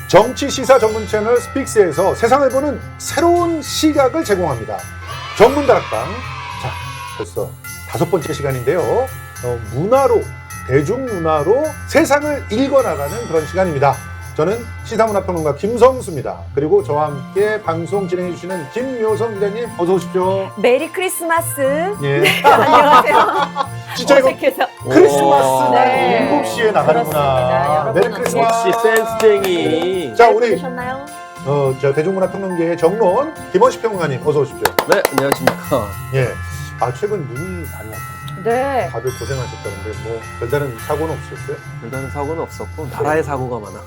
정치 시사 전문 채널 스픽스에서 세상을 보는 새로운 시각을 제공합니다. 전문 다락방. 자, 벌써 5번째 시간인데요. 문화로, 대중문화로 세상을 읽어나가는 그런 시간입니다. 저는 시사문화평론가 김성수입니다. 그리고 저와 함께 방송 진행해주시는 김묘성 기자님, 어서 오십시오. 메리 크리스마스. 예. 네, 안녕하세요. 진짜 이거 어색해서. 크리스마스 날 네. 7시에 나가는구나. 그렇습니다. 메리 여러분 크리스마스. 역시 센스쟁이. 자, 잘 우리 보셨나요? 저 대중문화평론계의 정론 김원식 평론가님, 어서 오십시오. 네, 안녕하십니까. 예. 최근 눈이 많이 왔어요. 네. 다들 고생하셨다는데 뭐 별다른 사고는 없으셨어요? 별다른 사고는 없었고 나라의 사고가 많아.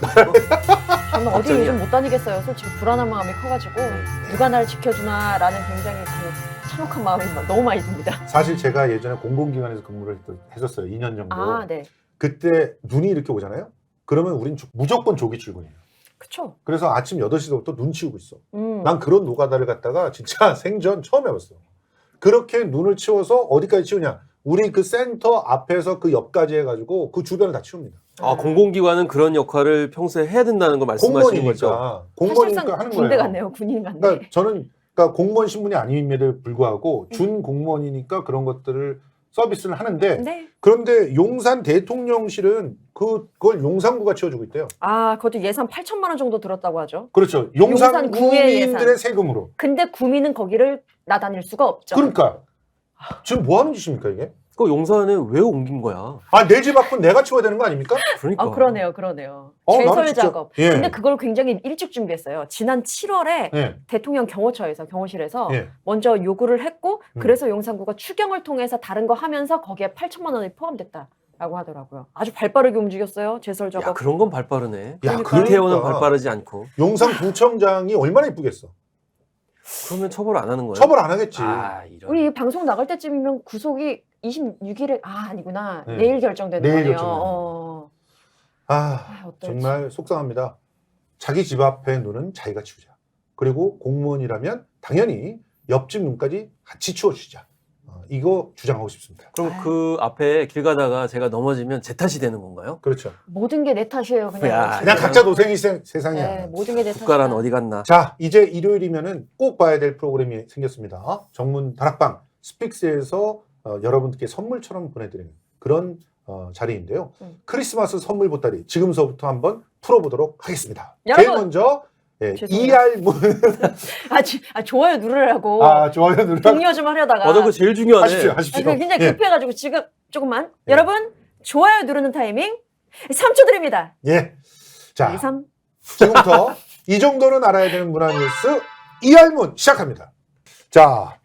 저는 어디 걱정이야. 요즘 못 다니겠어요. 솔직히 불안한 마음이 커가지고 누가 나를 지켜주나라는 굉장히 그 참혹한 마음이 너무 많이 듭니다. 사실 제가 예전에 공공기관에서 근무를 했었어요. 2년 정도. 아, 네. 그때 눈이 이렇게 오잖아요. 그러면 우린 무조건 조기 출근이에요. 그쵸. 그래서 아침 8시부터 눈 치우고 있어. 음. 난 그런 노가다를 갖다가 진짜 생전 처음 해봤어. 그렇게 눈을 치워서 어디까지 치우냐? 우리 그 센터 앞에서 그 옆까지 해가지고 그 주변을 다 치웁니다. 아, 공공기관은 그런 역할을 평소에 해야 된다는 걸 말씀하시는 거죠? 공무원이니까 사실상 하는 군대 거예요. 같네요. 군인 같네. 그러니까 저는 공무원 신분이 아님에도 불구하고 준 공무원이니까 그런 것들을 서비스를 하는데 네. 그런데 용산 대통령실은 그걸 용산구가 치워주고 있대요. 아, 그것도 예산 8천만 원 정도 들었다고 하죠. 그렇죠. 용산 용산 구의 구민들의 예산. 세금으로. 근데 구민은 거기를 나다닐 수가 없죠. 그러니까 지금 뭐 하는 짓입니까 이게? 그 용산에 왜 옮긴 거야? 내 집 앞은 내가 치워야 되는 거 아닙니까? 그러니까. 아, 그러네요. 그러네요. 나는 제설 진짜- 작업. 예. 근데 그걸 굉장히 일찍 준비했어요. 지난 7월에 예. 대통령 경호실에서 예. 먼저 요구를 했고 음. 그래서 용산구가 추경을 통해서 다른 거 하면서 거기에 8천만 원이 포함됐다라고 하더라고요. 아주 발빠르게 움직였어요. 제설 야, 작업. 그런 건 발빠르네. 그러니까. 이태원은 발빠르지 않고. 용산구청장이 얼마나 이쁘겠어. 그러면 처벌 안 하는 거예요? 처벌 안 하겠지. 아, 이런. 우리 방송 나갈 때쯤이면 구속이 26일에 아니구나. 네. 내일 결정되는 내일 거네요. 결정되는 어떨지. 정말 속상합니다. 자기 집 앞에 눈은 자기가 치우자. 그리고 공무원이라면 당연히 옆집 눈까지 같이 치워주자. 이거 주장하고 싶습니다. 그럼 아유. 그 앞에 길 가다가 제가 넘어지면 제 탓이 되는 건가요? 그렇죠. 모든 게 내 탓이에요. 그냥. 야, 그냥 각자 도생이 세상이야. 네, 모든 게 내 탓이다. 국가란 어디 갔나? 자, 이제 일요일이면은 꼭 봐야 될 프로그램이 생겼습니다. 전문 다락방 스픽스에서 여러분께 선물처럼 보내드리는 그런 자리인데요. 크리스마스 선물 보따리 지금서부터 한번 풀어보도록 하겠습니다. 여러분! 제일 먼저 죄송해요. 이알문 좋아요 누르라고. 좋아요 누르 독려 좀 하려다가. 맞아, 그거 제일 중요하네. 하십시오. 굉장히 예. 급해가지고 지금 조금만. 예. 여러분 좋아요 누르는 타이밍 3초 드립니다. 예. 자, 2, 3. 지금부터 이 정도는 알아야 되는 문화 뉴스 이알문 시작합니다. 자,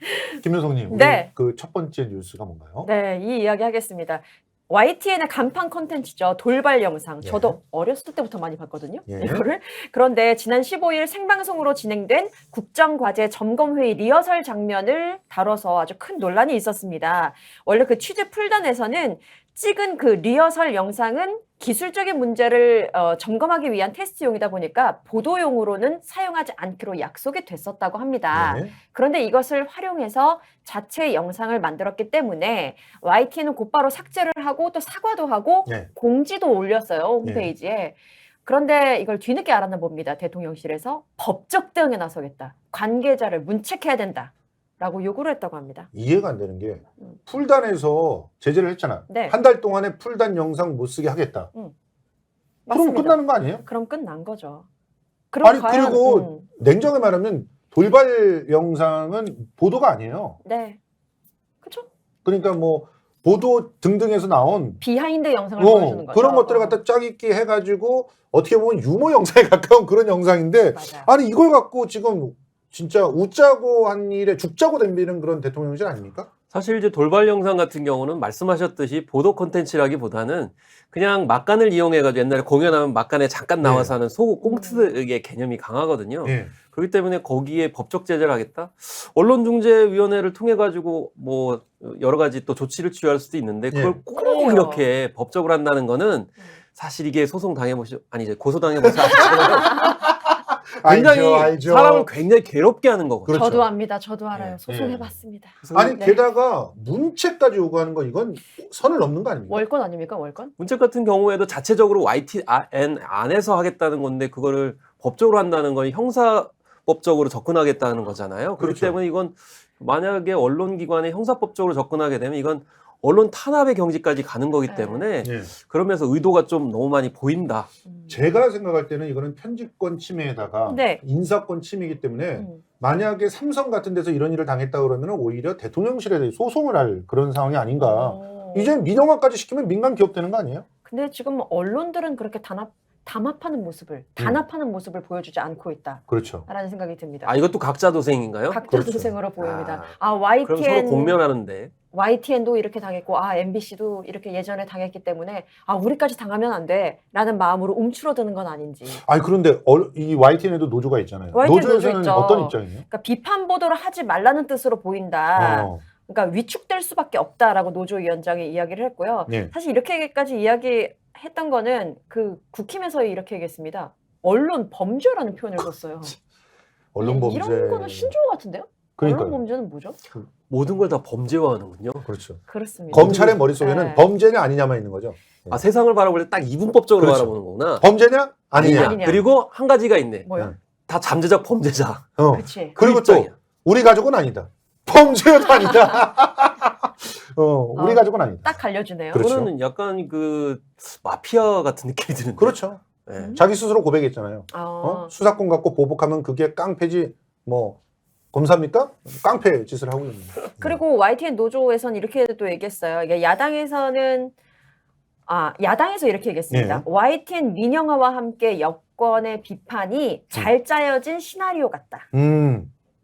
김효성님, 네. 그 첫 번째 뉴스가 뭔가요? 네, 이 이야기 하겠습니다. YTN의 간판 콘텐츠죠. 돌발 영상. 예. 저도 어렸을 때부터 많이 봤거든요. 예. 이거를. 그런데 지난 15일 생방송으로 진행된 국정과제 점검회의 리허설 장면을 다뤄서 아주 큰 논란이 있었습니다. 원래 그 취재 풀단에서는 찍은 그 리허설 영상은 기술적인 문제를 점검하기 위한 테스트용이다 보니까 보도용으로는 사용하지 않기로 약속이 됐었다고 합니다. 네. 그런데 이것을 활용해서 자체 영상을 만들었기 때문에 YTN은 곧바로 삭제를 하고 또 사과도 하고 네. 공지도 올렸어요. 홈페이지에. 그런데 이걸 뒤늦게 알았나 봅니다. 대통령실에서 법적 대응에 나서겠다. 관계자를 문책해야 된다. 라고 요구를 했다고 합니다. 이해가 안 되는 게 풀단에서 제재를 했잖아. 네. 한 달 동안에 풀단 영상 못 쓰게 하겠다. 그럼 맞습니다. 끝나는 거 아니에요? 그럼 끝난 거죠. 그럼 아니 그리고 음. 냉정히 말하면 돌발 영상은 보도가 아니에요. 네. 그렇죠. 그러니까 뭐 보도 등등에서 나온 비하인드 영상을 보여주는 거죠. 그런 것들을 갖다 짜깁기 해가지고 어떻게 보면 유머 영상에 가까운 그런 영상인데 맞아요. 아니 이걸 갖고 지금 진짜 웃자고 한 일에 죽자고 덤비는 그런 대통령실 아닙니까? 사실 이제 돌발 영상 같은 경우는 말씀하셨듯이 보도 콘텐츠라기보다는 그냥 막간을 이용해가지고 옛날에 공연하면 막간에 잠깐 나와서 하는 소 꽁트의 개념이 강하거든요. 예. 그렇기 때문에 거기에 법적 제재를 하겠다? 언론중재위원회를 통해 가지고 뭐 여러 가지 또 조치를 취할 수도 있는데 그걸 꼭 그러게요. 이렇게 법적으로 한다는 거는 사실 이게 소송 당해보시 아니 이제 고소 당해보시 않잖아요. 굉장히 알죠. 사람을 굉장히 괴롭게 하는 거거든요. 그렇죠. 저도 압니다. 저도 알아요. 예, 소송해봤습니다. 아니 네. 게다가 문책까지 요구하는 거 이건 선을 넘는 거 아닙니까? 월권 아닙니까? 월권? 문책 같은 경우에도 자체적으로 YTN 안에서 하겠다는 건데 그거를 법적으로 한다는 건 형사법적으로 접근하겠다는 거잖아요. 그렇기 그렇죠. 때문에 이건 만약에 언론기관에 형사법적으로 접근하게 되면 이건 언론 탄압의 경지까지 가는 거기 때문에 예. 그러면서 의도가 좀 너무 많이 보인다. 제가 생각할 때는 이거는 편집권 침해에다가 네. 인사권 침해이기 때문에 만약에 삼성 같은 데서 이런 일을 당했다 그러면 오히려 대통령실에 소송을 할 그런 상황이 아닌가. 이제 민영화까지 시키면 민간 기업 되는 거 아니에요? 근데 지금 언론들은 그렇게 담합하는 모습을 보여주지 않고 있다라는 그렇죠. 생각이 듭니다. 아 이것도 각자 도생인가요? 각자 그렇죠. 도생으로 보입니다. 그럼 서로 공멸하는데. YTN도 이렇게 당했고, MBC도 이렇게 예전에 당했기 때문에, 우리까지 당하면 안 돼. 라는 마음으로 움츠러드는 건 아닌지. 아니 그런데 이 YTN에도 노조가 있잖아요. YTN 노조 노조에서는 있죠. 어떤 입장이에요? 그러니까 비판 보도를 하지 말라는 뜻으로 보인다. 그러니까 위축될 수밖에 없다라고 노조위원장이 이야기를 했고요. 네. 사실 이렇게까지 이야기했던 거는 그 국힘에서 이렇게 얘기했습니다. 언론 범죄라는 표현을 썼어요. 언론 범죄. 이런 거는 신조어 같은데요? 그러니까요. 언론 범죄는 뭐죠? 모든 걸 다 범죄화하는군요. 그렇죠. 그렇습니다. 검찰의 머릿속에는 네. 범죄냐 아니냐만 있는 거죠. 아 세상을 바라볼 때 딱 이분법적으로 그렇죠. 바라보는 거구나. 범죄냐 아니냐. 아니냐. 그리고 한 가지가 있네. 뭐요? 다 잠재적 범죄자. 그렇지. 그리고 또 입장이야. 우리 가족은 아니다. 범죄도 아니다. 우리 가족은 아니다. 딱 갈려주네요. 그렇죠. 그거는 약간 그 마피아 같은 느낌이 드는데. 그렇죠. 네. 자기 스스로 고백했잖아요. 수사권 갖고 보복하면 그게 깡패지 뭐 검사입니까? 깡패 짓을 하고 있는 거예요. 그리고 YTN 노조에서는 이렇게 또 얘기했어요. 이게 야당에서 이렇게 얘기했습니다. 네. YTN 민영화와 함께 여권의 비판이 잘 짜여진 시나리오 같다.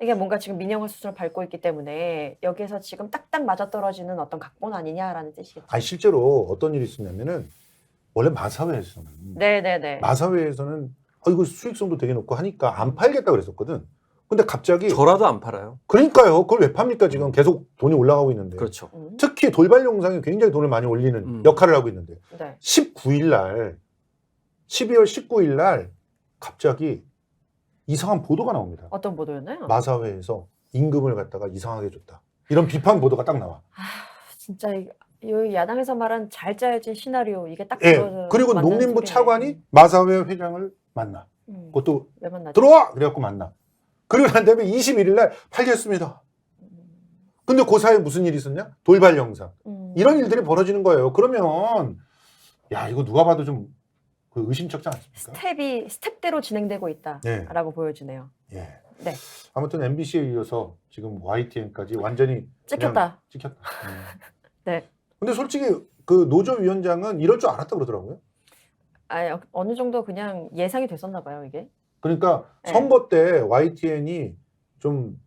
이게 뭔가 지금 민영화 수준을 밟고 있기 때문에 여기에서 지금 딱딱 맞아떨어지는 어떤 각본 아니냐라는 뜻이겠죠. 아니 실제로 어떤 일이 있었냐면은 원래 마사회에서는 네네네. 마사회에서는 이거 수익성도 되게 높고 하니까 안 팔겠다 그랬었거든. 근데 갑자기 저라도 안 팔아요. 그러니까요. 그걸 왜 팝니까? 지금 계속 돈이 올라가고 있는데. 그렇죠. 특히 돌발 영상이 굉장히 돈을 많이 올리는 역할을 하고 있는데 네. 19일 날 12월 19일 날 갑자기 이상한 보도가 나옵니다. 어떤 보도였나요? 마사회에서 임금을 갖다가 이상하게 줬다. 이런 비판 보도가 딱 나와. 진짜 이 야당에서 말한 잘 짜여진 시나리오 이게 딱 예. 그거 그리고 맞는 농림부 소리네. 차관이 마사회 회장을 만나. 그것도 왜 만나죠? 들어와! 그래갖고 만나. 그리고 난 다음에 21일 날 팔겠습니다. 근데 그 사이에 무슨 일이 있었냐? 돌발 영상. 이런 일들이 벌어지는 거예요. 그러면 야 이거 누가 봐도 좀 의심쩍지 않습니까? 스텝대로 진행되고 있다라고 네. 보여주네요. 예. 네. 아무튼 MBC에 이어서 지금 YTN까지 완전히 찍혔다. 찍혔다. 네. 근데 솔직히 그 노조위원장은 이럴 줄 알았다 그러더라고요. 어느 정도 그냥 예상이 됐었나 봐요, 이게. 그러니까 네. 선거 때 YTN이 좀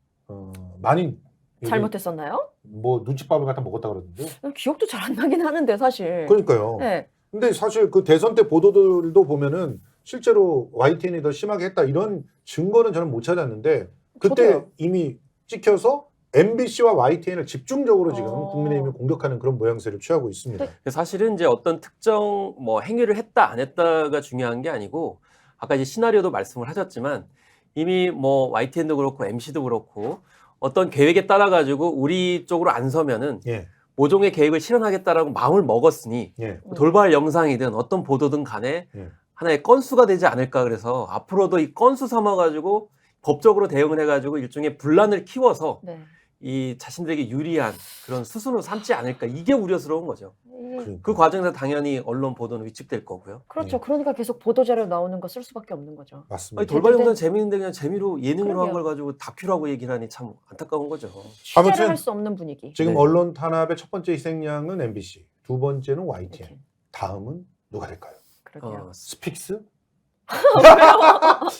많이 잘못했었나요? 뭐 눈칫밥을 갖다 먹었다 그러던데. 기억도 잘 안 나긴 하는데 사실. 그러니까요. 네. 근데 사실 그 대선 때 보도들도 보면은 실제로 YTN이 더 심하게 했다 이런 증거는 저는 못 찾았는데 그때 저도요. 이미 찍혀서 MBC와 YTN을 집중적으로 지금 국민의힘이 공격하는 그런 모양새를 취하고 있습니다. 사실은 이제 어떤 특정 뭐 행위를 했다 안 했다가 중요한 게 아니고 아까 이제 시나리오도 말씀을 하셨지만 이미 뭐 YTN도 그렇고 MC도 그렇고 어떤 계획에 따라 가지고 우리 쪽으로 안 서면은 예. 모종의 계획을 실현하겠다라고 마음을 먹었으니 예. 돌발 영상이든 어떤 보도든 간에 예. 하나의 건수가 되지 않을까 그래서 앞으로도 이 건수 삼아 가지고 법적으로 대응을 해 가지고 일종의 분란을 키워서 네. 이 자신들에게 유리한 그런 수순으로 삼지 않을까 이게 우려스러운 거죠. 그러니까. 그 과정에서 당연히 언론 보도는 위축될 거고요. 그렇죠. 그러니까 계속 보도자료 나오는 거 쓸 수밖에 없는 거죠. 맞습니다. 아니, 돌발 영상 재미있는데 그냥 재미로 예능으로 한 그러게요. 걸 가지고 다큐라고 얘기를 하니 참 안타까운 거죠. 취재를 아무튼 할 수 없는 분위기. 지금 네. 언론 탄압의 첫 번째 희생양은 MBC, 두 번째는 YTN, 이렇게. 다음은 누가 될까요? 그러게요. 스픽스?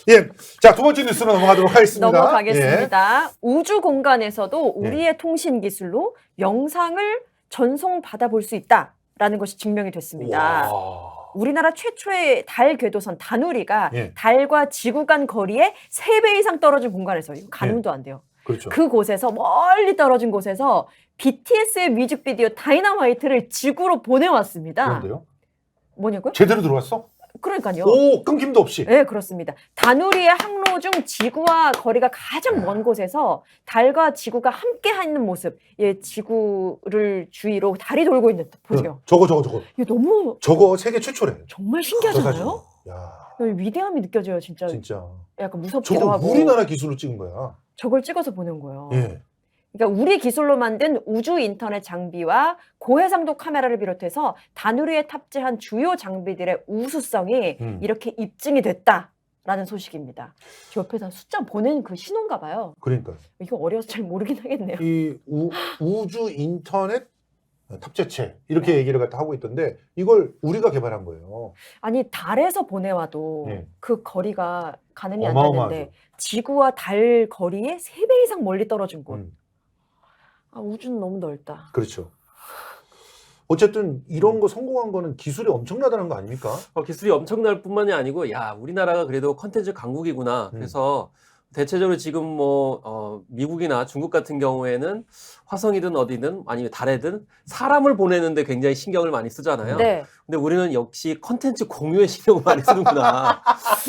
예, 자 두 번째 뉴스로 넘어가도록 하겠습니다. 넘어가겠습니다. 우주 공간에서도 예. 우리의 통신 기술로 영상을 전송 받아볼 수 있다라는 것이 증명이 됐습니다. 와. 우리나라 최초의 달 궤도선 다누리가 예. 달과 지구 간 거리에 3배 이상 떨어진 공간에서 이거 가늠도 안 돼요. 그렇죠. 그곳에서 멀리 떨어진 곳에서 BTS의 뮤직비디오 다이너마이트를 지구로 보내왔습니다. 그런데요? 뭐냐고요? 제대로 들어왔어? 그러니까요. 오, 끊김도 없이. 네, 그렇습니다. 다누리의 항로 중 지구와 거리가 가장 먼 곳에서 달과 지구가 함께 있는 모습. 예, 지구를 주위로 달이 돌고 있는 보세요. 저거. 이게 너무 저거 세계 최초래. 정말 저 신기하잖아요. 사진. 야, 위대함이 느껴져요, 진짜. 진짜. 약간 무섭기도 저거 하고. 우리나라 기술로 찍은 거야. 저걸 찍어서 보낸 거예요. 예. 그러니까 우리 기술로 만든 우주 인터넷 장비와 고해상도 카메라를 비롯해서 다누리에 탑재한 주요 장비들의 우수성이 이렇게 입증이 됐다라는 소식입니다. 저 옆에서 숫자 보낸 그 신호인가 봐요. 그러니까요. 이거 어려워서 잘 모르긴 하겠네요. 이 우주 인터넷 탑재체 이렇게 얘기를 갖다 하고 있던데 이걸 우리가 개발한 거예요. 아니 달에서 보내와도 예. 그 거리가 가늠이 안 어마어마하죠. 되는데 지구와 달 거리에 3배 이상 멀리 떨어진 곳. 아, 우주는 너무 넓다. 그렇죠. 어쨌든 이런 거 성공한 거는 기술이 엄청나다는 거 아닙니까? 기술이 엄청날 뿐만이 아니고, 야, 우리나라가 그래도 컨텐츠 강국이구나. 그래서 대체적으로 지금 미국이나 중국 같은 경우에는 화성이든 어디든 아니면 달에든 사람을 보내는데 굉장히 신경을 많이 쓰잖아요. 네. 근데 우리는 역시 컨텐츠 공유에 신경을 많이 쓰는구나.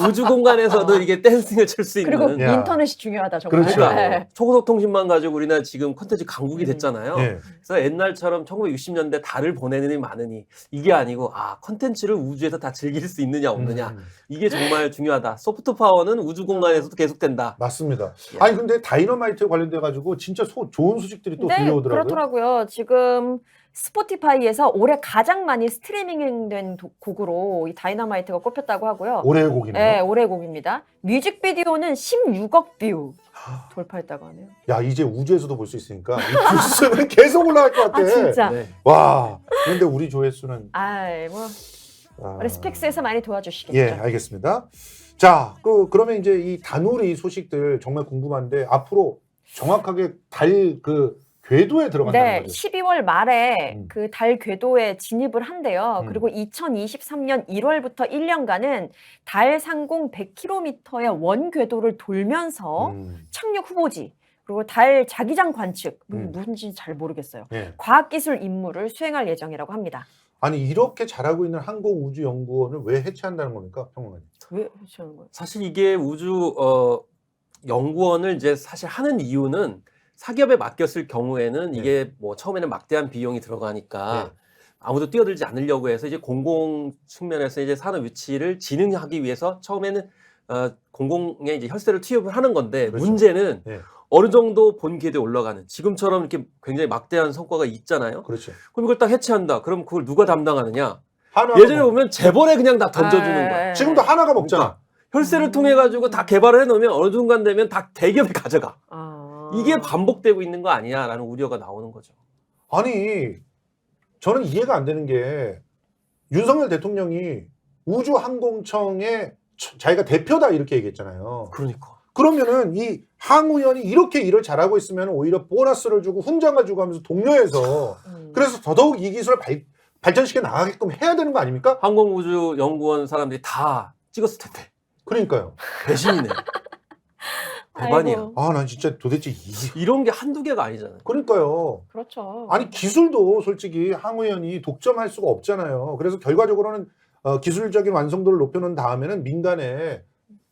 우주 공간에서도 이게 댄싱을 출 수 있는. 그리고 야. 인터넷이 중요하다 정말. 그렇죠. 네. 초고속 통신만 가지고 우리나라 지금 컨텐츠 강국이 됐잖아요. 예. 그래서 옛날처럼 1960년대 달을 보내는 이 많으니 이게 아니고 컨텐츠를 우주에서 다 즐길 수 있느냐 없느냐 이게 정말 중요하다. 소프트 파워는 우주 공간에서도 계속된다. 맞습니다. 예. 아니 근데 다이너마이트에 관련돼 가지고 진짜 좋은 소식들이 또 네, 들려오더라고요. 그렇더라고요. 지금 스포티파이에서 올해 가장 많이 스트리밍된 곡으로 이 다이너마이트가 꼽혔다고 하고요. 올해의 곡이네요. 네, 올해의 곡입니다. 뮤직비디오는 16억 뷰 돌파했다고 하네요. 야 이제 우주에서도 볼 수 있으니까 이 뷰수는 계속 올라갈 것 같아. 아, 진짜. 네. 와. 그런데 우리 조회수는 아이, 우리 스펙스에서 많이 도와주시겠죠. 예, 알겠습니다. 자, 그러면 이제 이 다누리 소식들 정말 궁금한데 앞으로 정확하게 달 궤도에 들어간다는 네, 거죠. 12월 말에 그 달 궤도에 진입을 한대요. 음. 그리고 2023년 1월부터 1년간은 달 상공 100km의 원 궤도를 돌면서 착륙 후보지, 그리고 달 자기장 관측, 무슨지 잘 모르겠어요. 예. 과학기술 임무를 수행할 예정이라고 합니다. 아니 이렇게 잘하고 있는 항공우주연구원을 왜 해체한다는 겁니까, 평론가님? 왜 해체하는 거예요? 사실 이게 우주 연구원을 이제 사실 하는 이유는 사기업에 맡겼을 경우에는 이게 뭐 처음에는 막대한 비용이 들어가니까 아무도 뛰어들지 않으려고 해서 이제 공공 측면에서 이제 산업 유치를 진흥하기 위해서 처음에는 공공에 이제 혈세를 투입을 하는 건데 그렇죠. 문제는 네. 어느 정도 본 궤도에 올라가는 지금처럼 이렇게 굉장히 막대한 성과가 있잖아요. 그렇죠. 그럼 이걸 딱 해체한다. 그럼 그걸 누가 담당하느냐? 하나가 예전에 보면 재벌에 그냥 다 던져주는 거야. 지금도 하나가 먹잖아. 혈세를 통해 가지고 다 개발을 해놓으면 어느 순간 되면 다 대기업이 가져가. 이게 반복되고 있는 거 아니냐라는 우려가 나오는 거죠. 아니 저는 이해가 안 되는 게 윤석열 대통령이 우주항공청의 자기가 대표다 이렇게 얘기했잖아요. 그러니까. 그러면은 이 항우연이 이렇게 일을 잘하고 있으면 오히려 보너스를 주고 훈장을 주고 하면서 독려해서 그래서 더더욱 이 기술을 발전시켜 나가게끔 해야 되는 거 아닙니까? 항공우주연구원 사람들이 다 찍었을 텐데. 그러니까요. 배신이네. 대반이야. 아이고. 아, 난 진짜 도대체 이런 게 한두 개가 아니잖아요. 그러니까요. 그렇죠. 아니 기술도 솔직히 항우연이 독점할 수가 없잖아요. 그래서 결과적으로는 기술적인 완성도를 높여놓은 다음에는 민간에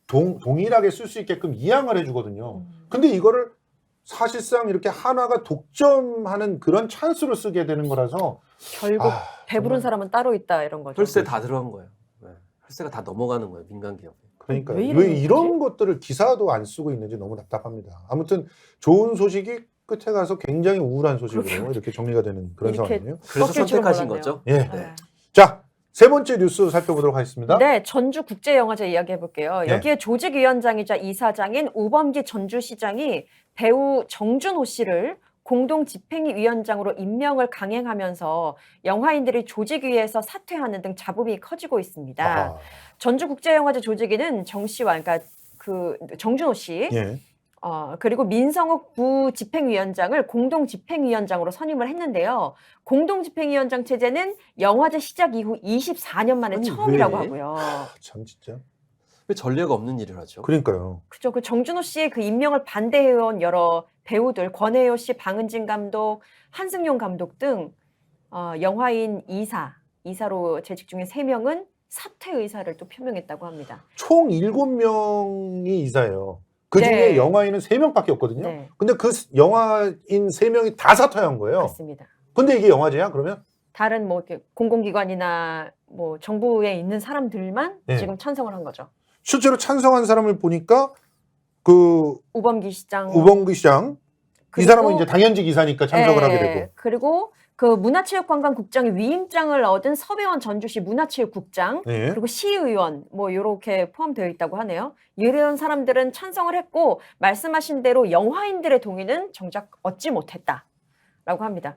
동일하게 쓸 수 있게끔 이양을 해주거든요. 근데 이거를 사실상 이렇게 하나가 독점하는 그런 찬스로 쓰게 되는 거라서 결국 배부른 정말. 사람은 따로 있다 이런 거죠. 혈세 다 들어간 거예요. 네. 혈세가 다 넘어가는 거예요. 민간 기업에. 그러니까 왜 왜 이러는 이런 것들을 기사도 안 쓰고 있는지 너무 답답합니다. 아무튼 좋은 소식이 끝에 가서 굉장히 우울한 소식으로 이렇게 정리가 되는 그런 이렇게 상황이에요. 그래서 꺾일 줄은 선택하신 몰랐네요. 거죠. 예. 네. 자, 세 번째 뉴스 살펴보도록 하겠습니다. 네, 전주국제영화제 이야기해 볼게요. 네. 여기에 조직위원장이자 이사장인 우범기 전주시장이 배우 정준호 씨를 공동집행위원장으로 임명을 강행하면서 영화인들이 조직위에서 사퇴하는 등 잡음이 커지고 있습니다. 아하. 전주국제영화제 조직위는 정 씨와 그러니까 그 정준호 씨 예. 그리고 민성욱 부집행위원장을 공동집행위원장으로 선임을 했는데요. 공동집행위원장 체제는 영화제 시작 이후 24년 만에 아니, 처음이라고 왜? 하고요. 참 진짜. 왜 전례가 없는 일을 하죠? 그러니까요. 그죠. 그 정준호 씨의 그 임명을 반대해온 여러 배우들, 권혜요 씨, 방은진 감독, 한승용 감독 등 영화인 이사로 재직 중인 3명은 사퇴 의사를 또 표명했다고 합니다. 총 7명이 이사예요. 그중에 네. 영화인은 3명밖에 없거든요. 네, 근데 그 영화인 3명이 다 사퇴한 거예요. 맞습니다. 근데 이게 영화제야 그러면? 다른 뭐 이렇게 공공기관이나 뭐 정부에 있는 사람들만 네. 지금 찬성을 한 거죠. 실제로 찬성한 사람을 보니까 그 우범기 시장. 우범기 시장 이 그리고- 사람은 이제 당연직 이사니까 참석을 예, 하게 되고. 그리고 그 문화체육관광국장의 위임장을 얻은 서배원 전주시 문화체육국장 네. 그리고 시의원 뭐 이렇게 포함되어 있다고 하네요. 이런 사람들은 찬성을 했고 말씀하신 대로 영화인들의 동의는 정작 얻지 못했다라고 합니다.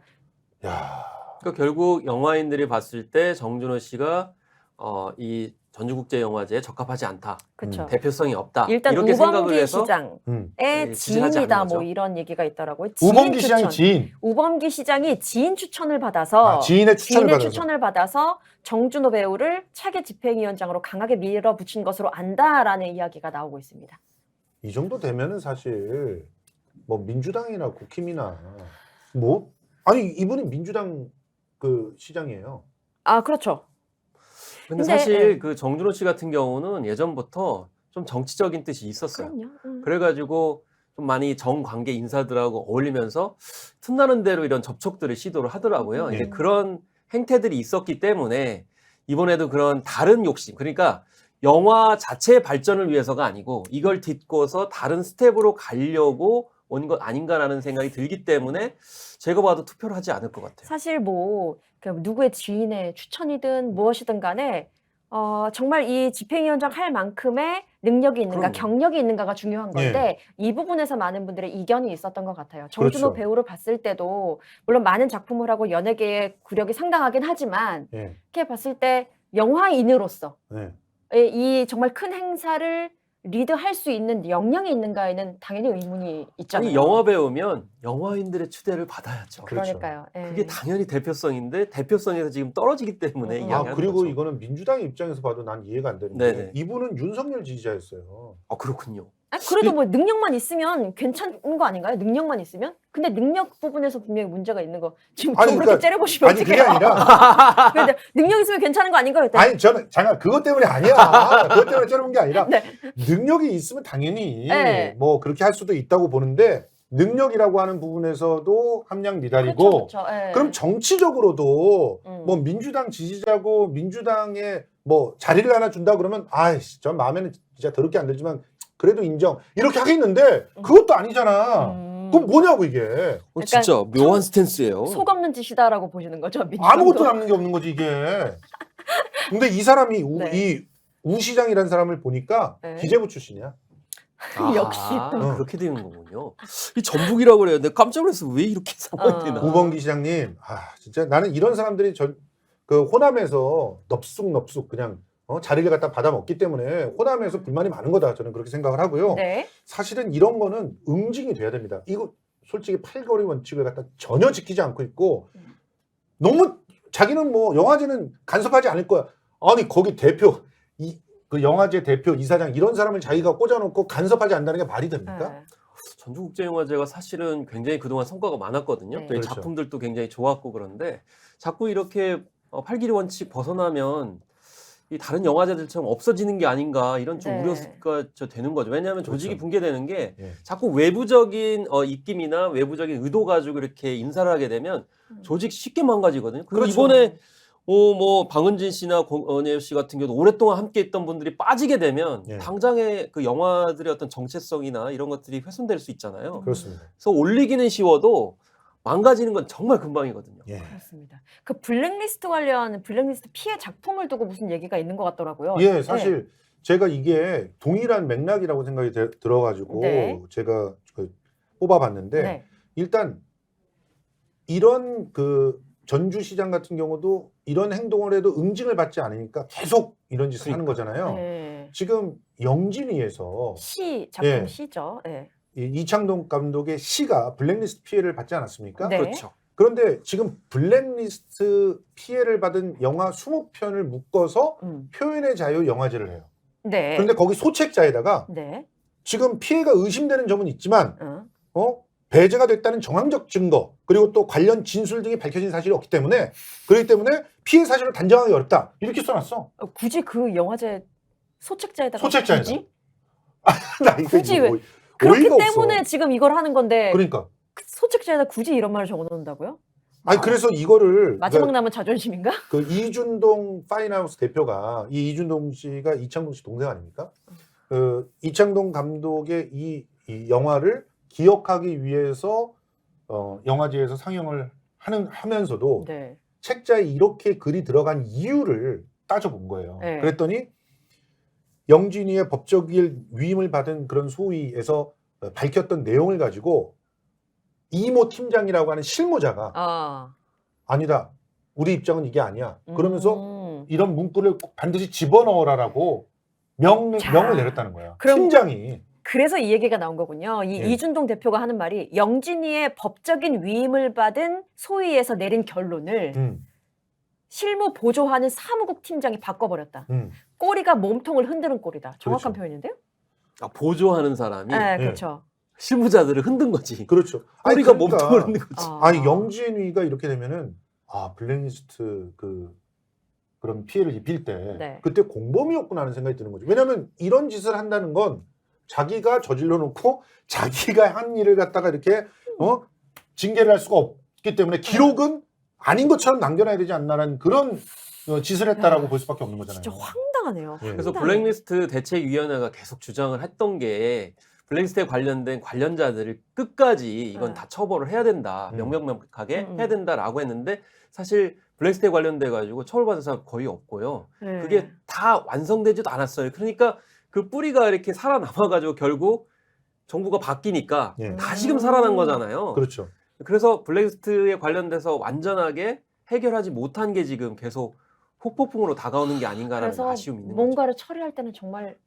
야, 그러니까 결국 영화인들이 봤을 때 정준호 씨가 이 전주국제영화제에 적합하지 않다. 그렇죠. 대표성이 없다. 일단 이렇게 생각을 우범기 해서 시장의 네, 지지하지 않는 지인이다 거죠. 뭐 이런 얘기가 있더라고요. 지인 우범기 시장이 추천. 지인. 우범기 시장이 지인 추천을 받아서 지인의 추천을 받아서. 추천을 받아서 정준호 배우를 차기 집행위원장으로 강하게 밀어붙인 것으로 안다라는 이야기가 나오고 있습니다. 이 정도 되면은 사실 뭐 민주당이나 국힘이나 뭐 아니 이분이 민주당 그 시장이에요. 아 그렇죠. 근데 근데, 사실 예. 그 정준호 씨 같은 경우는 예전부터 좀 정치적인 뜻이 있었어요. 그럼요. 그래가지고 좀 많이 정관계 인사들하고 어울리면서 틈나는 대로 이런 접촉들을 시도를 하더라고요. 이제 그런 행태들이 있었기 때문에 이번에도 그런 다른 욕심, 그러니까 영화 자체의 발전을 위해서가 아니고 이걸 딛고서 다른 스텝으로 가려고 온 것 아닌가라는 생각이 들기 때문에 제가 봐도 투표를 하지 않을 것 같아요. 사실 뭐 누구의 지인의 추천이든 무엇이든 간에 정말 이 집행위원장 할 만큼의 능력이 있는가, 그럼요. 경력이 있는가가 중요한 건데 이 부분에서 많은 분들의 이견이 있었던 것 같아요. 정준호 그렇죠. 배우를 봤을 때도 물론 많은 작품을 하고 연예계의 구력이 상당하긴 하지만 예. 이렇게 봤을 때 영화인으로서 네. 이 정말 큰 행사를 리드할 수 있는 역량이 있는가에는 당연히 의문이 있잖아요. 아니 영화 배우면 영화인들의 추대를 받아야죠. 그렇죠. 그러니까요. 예. 그게 당연히 대표성인데 대표성에서 지금 떨어지기 때문에 음. 이야기하는 그리고 거죠. 이거는 민주당 입장에서 봐도 난 이해가 안 되는 게 네네. 이분은 윤석열 지지자였어요. 그렇군요. 그래도 뭐 능력만 있으면 괜찮은 거 아닌가요? 능력만 있으면? 근데 능력 부분에서 분명히 문제가 있는 거 지금 아니, 저렇게 그러니까- 째려보시면 아니 어떡해요? 그게 아니라 근데 능력 있으면 괜찮은 거 아닌가요? 그때? 아니 저는 잠깐 그것 때문에 아니야. 그것 때문에 째려본 게 아니라 네. 능력이 있으면 당연히 네. 뭐 그렇게 할 수도 있다고 보는데 능력이라고 하는 부분에서도 함량 미달이고 그렇죠. 예. 그럼 정치적으로도 뭐 음. 민주당 지지자고 민주당에 뭐 자리를 하나 준다 그러면 아이씨 전 마음에는 진짜 더럽게 안 들지만 그래도 인정 이렇게 하겠는데 그것도 아니잖아. 그럼 뭐냐고 이게. 진짜 묘한 스탠스예요. 속 없는 짓이다라고 보시는 거죠? 민주당도? 아무것도 남는 게 없는 거지 이게. 근데 이 사람이 네. 이 우 시장이라는 사람을 보니까 네. 기재부 출신이야. 역시 또. 그렇게 되는 거군요. 이 전북이라고 그래요. 근데 깜짝 놀라서 왜 이렇게 상황이 되나. 우범기 시장님, 진짜 나는 이런 사람들이 그 호남에서 넙쑥넙쑥 그냥 자리를 갖다 받아 먹기 때문에 호남에서 불만이 많은 거다. 저는 그렇게 생각을 하고요. 네. 사실은 이런 거는 응징이 돼야 됩니다. 이거 솔직히 팔거리 원칙을 갖다 전혀 지키지 않고 있고 너무 자기는 뭐 영화제는 간섭하지 않을 거야. 아니 거기 대표 그 영화제 대표 이사장 이런 사람을 자기가 꽂아놓고 간섭하지 않는다는 게 말이 됩니까? 네. 전주국제영화제가 사실은 굉장히 그동안 성과가 많았거든요. 네. 또 이 그렇죠. 작품들도 굉장히 좋았고 그런데 자꾸 이렇게 팔길이 원칙 벗어나면 이 다른 영화제들처럼 없어지는 게 아닌가 이런 좀 네. 우려가 되는 거죠. 왜냐하면 조직이 그렇죠. 붕괴되는 게 예. 자꾸 외부적인 입김이나 외부적인 의도 가지고 이렇게 인사를 하게 되면 조직 쉽게 망가지거든요. 그리고 그렇죠. 이번에 뭐 방은진 씨나 권혜우 씨 같은 경우도 오랫동안 함께했던 분들이 빠지게 되면 예. 당장의 그 영화들의 어떤 정체성이나 이런 것들이 훼손될 수 있잖아요. 그렇습니다. 그래서 올리기는 쉬워도 망가지는 건 정말 금방이거든요. 예. 그렇습니다. 그 블랙리스트 관련 블랙리스트 피해 작품을 두고 무슨 얘기가 있는 것 같더라고요. 예, 사실 제가 이게 동일한 맥락이라고 생각이 들어가지고 네. 제가 뽑아봤는데 네. 일단 이런 그 전주시장 같은 경우도 이런 행동을 해도 응징을 받지 않으니까 계속 이런 짓을 하는 거잖아요. 네. 지금 영진이에서 시 작품 예. 시죠. 네. 이 이창동 감독의 시가 블랙리스트 피해를 받지 않았습니까? 네. 그렇죠. 그런데 지금 블랙리스트 피해를 받은 영화 20편을 묶어서 표현의 자유 영화제를 해요. 네. 그런데 거기 소책자에다가 네. 지금 피해가 의심되는 점은 있지만 배제가 됐다는 정황적 증거 그리고 또 관련 진술 등이 밝혀진 사실이 없기 때문에 그렇기 때문에 피해 사실을 단정하기 어렵다 이렇게 써놨어. 굳이 그 영화제 소책자에다가 소책자에다. 굳이? 나 이거 굳이 왜? 뭐 그렇기 어이가 때문에 없어. 지금 이걸 하는 건데 그러니까 소책자에다 굳이 이런 말을 적어놓는다고요? 아니 그래서 이거를 마지막 남은 자존심인가? 그 이준동 파인하우스 대표가 이 이준동 씨가 이창동 씨 동생 아닙니까? 그 이창동 감독의 이 영화를 기억하기 위해서 영화제에서 상영을 하면서도 네. 책자에 이렇게 글이 들어간 이유를 따져본 거예요. 네. 그랬더니 영진이의 법적 위임을 받은 그런 소위에서 밝혔던 내용을 가지고 이모 팀장이라고 하는 실무자가 아. 아니다. 우리 입장은 이게 아니야. 그러면서 음. 이런 문구를 꼭 반드시 집어넣어라라고 명을 내렸다는 거야. 그럼- 팀장이. 그래서 이 얘기가 나온 거군요. 이 예. 이준동 대표가 하는 말이 영진이의 법적인 위임을 받은 소위에서 내린 결론을 실무 보조하는 사무국 팀장이 바꿔버렸다. 꼬리가 몸통을 흔드는 꼴이다. 정확한 그렇죠. 표현인데요? 아, 보조하는 사람이 네, 그렇죠. 실무자들을 흔든 거지. 그렇죠. 꼬리가 그러니까, 몸통을 흔든 거지. 아니 영진이가 이렇게 되면은 블랙리스트 그런 피해를 입힐 때 네. 그때 공범이었구나 하는 생각이 드는 거죠. 왜냐하면 이런 짓을 한다는 건 자기가 저질러 놓고 자기가 한 일을 갖다가 이렇게 징계를 할 수가 없기 때문에 기록은 아닌 것처럼 남겨놔야 되지 않나라는 그런 짓을 했다라고 볼 수밖에 없는 거잖아요. 진짜 황당하네요. 예. 그래서 황당해. 블랙리스트 대책위원회가 계속 주장을 했던 게 블랙리스트에 관련된 관련자들을 끝까지 이건 네. 다 처벌을 해야 된다. 명명하게 해야 된다라고 했는데 사실 블랙리스트에 관련돼 가지고 처벌받은 사람 거의 없고요. 네. 그게 다 완성되지도 않았어요. 그러니까 그 뿌리가 이렇게 살아남아 가지고 결국 정부가 바뀌니까 예. 다시금 살아난 거잖아요. 그렇죠. 그래서 블랙리스트에 관련돼서 완전하게 해결하지 못한 게 지금 계속 후폭풍으로 다가오는 게 아닌가라는 그래서 아쉬움이 있는 거죠. 뭔가를 처리할 때는 정말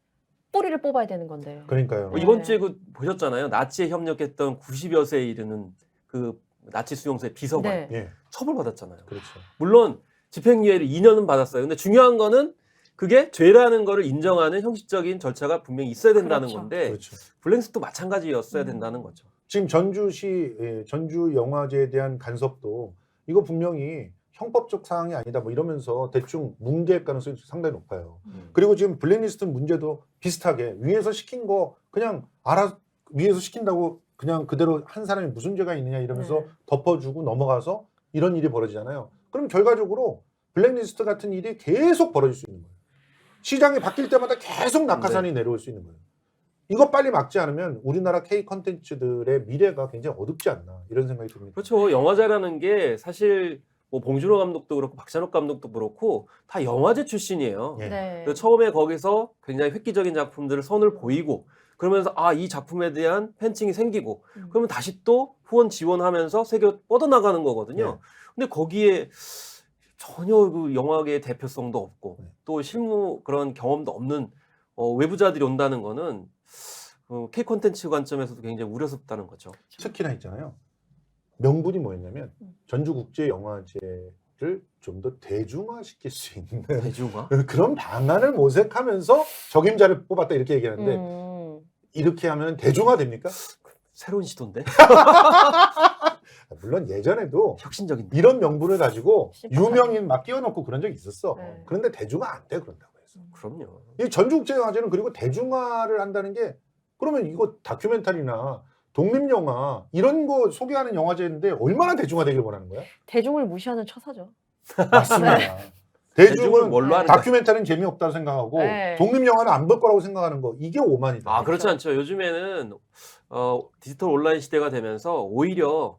뿌리를 뽑아야 되는 건데. 그러니까요. 네. 이번 주에 보셨잖아요. 나치에 협력했던 90여 세에 이르는 그 나치 수용소의 비서관 네. 예, 처벌받았잖아요. 그렇죠. 물론 집행유예를 2년은 받았어요. 근데 중요한 거는 그게 죄라는 거를 인정하는 형식적인 절차가 분명히 있어야 된다는 그렇죠. 건데 그렇죠. 블랙리스트도 마찬가지였어야 된다는 거죠. 지금 전주시 전주 영화제에 대한 간섭도 이거 분명히 형법적 사항이 아니다 뭐 이러면서 대충 뭉개일 가능성이 상당히 높아요. 그리고 지금 블랙리스트 문제도 비슷하게 위에서 시킨 거 그냥 위에서 시킨다고 그냥 그대로 한 사람이 무슨 죄가 있느냐 이러면서 네. 덮어주고 넘어가서 이런 일이 벌어지잖아요. 그럼 결과적으로 블랙리스트 같은 일이 계속 벌어질 수 있는 거예요. 시장이 바뀔 때마다 계속 낙하산이 내려올 수 있는 거예요. 이거 빨리 막지 않으면 우리나라 K 컨텐츠들의 미래가 굉장히 어둡지 않나 이런 생각이 듭니다. 그렇죠. 영화제라는 게 사실 뭐 봉준호 감독도 그렇고 박찬욱 감독도 그렇고 다 영화제 출신이에요. 예. 네. 그래서 처음에 거기서 굉장히 획기적인 작품들을 선을 보이고 그러면서 이 작품에 대한 팬층이 생기고 그러면 다시 또 후원 지원하면서 세계로 뻗어나가는 거거든요. 네. 근데 거기에 전혀 그 영화계의 대표성도 없고 네. 또 실무 그런 경험도 없는 외부자들이 온다는 거는 K 콘텐츠 관점에서도 굉장히 우려스럽다는 거죠. 특히나 있잖아요. 명분이 뭐였냐면 전주국제영화제를 좀 더 대중화시킬 수 있는 대중화? 그런 방안을 모색하면서 적임자를 뽑았다 이렇게 얘기하는데 이렇게 하면 대중화 됩니까? 새로운 시도인데? 물론 예전에도 혁신적인데? 이런 명분을 가지고 심각하네. 유명인 막 끼워넣고 그런 적이 있었어. 네. 그런데 대중화 안 돼 그런다고 해서. 그럼요. 이 전주국제영화제는 그리고 대중화를 한다는 게 그러면 이거 다큐멘터리나 독립영화 이런 거 소개하는 영화제인데 얼마나 대중화되길 원하는 거야? 대중을 무시하는 처사죠. 맞습니다. 대중은 뭘로 하는 거야? 다큐멘터리는 재미없다고 생각하고 네. 독립영화는 안 볼 거라고 생각하는 거 이게 오만이다. 그렇지 않죠. 요즘에는 디지털 온라인 시대가 되면서 오히려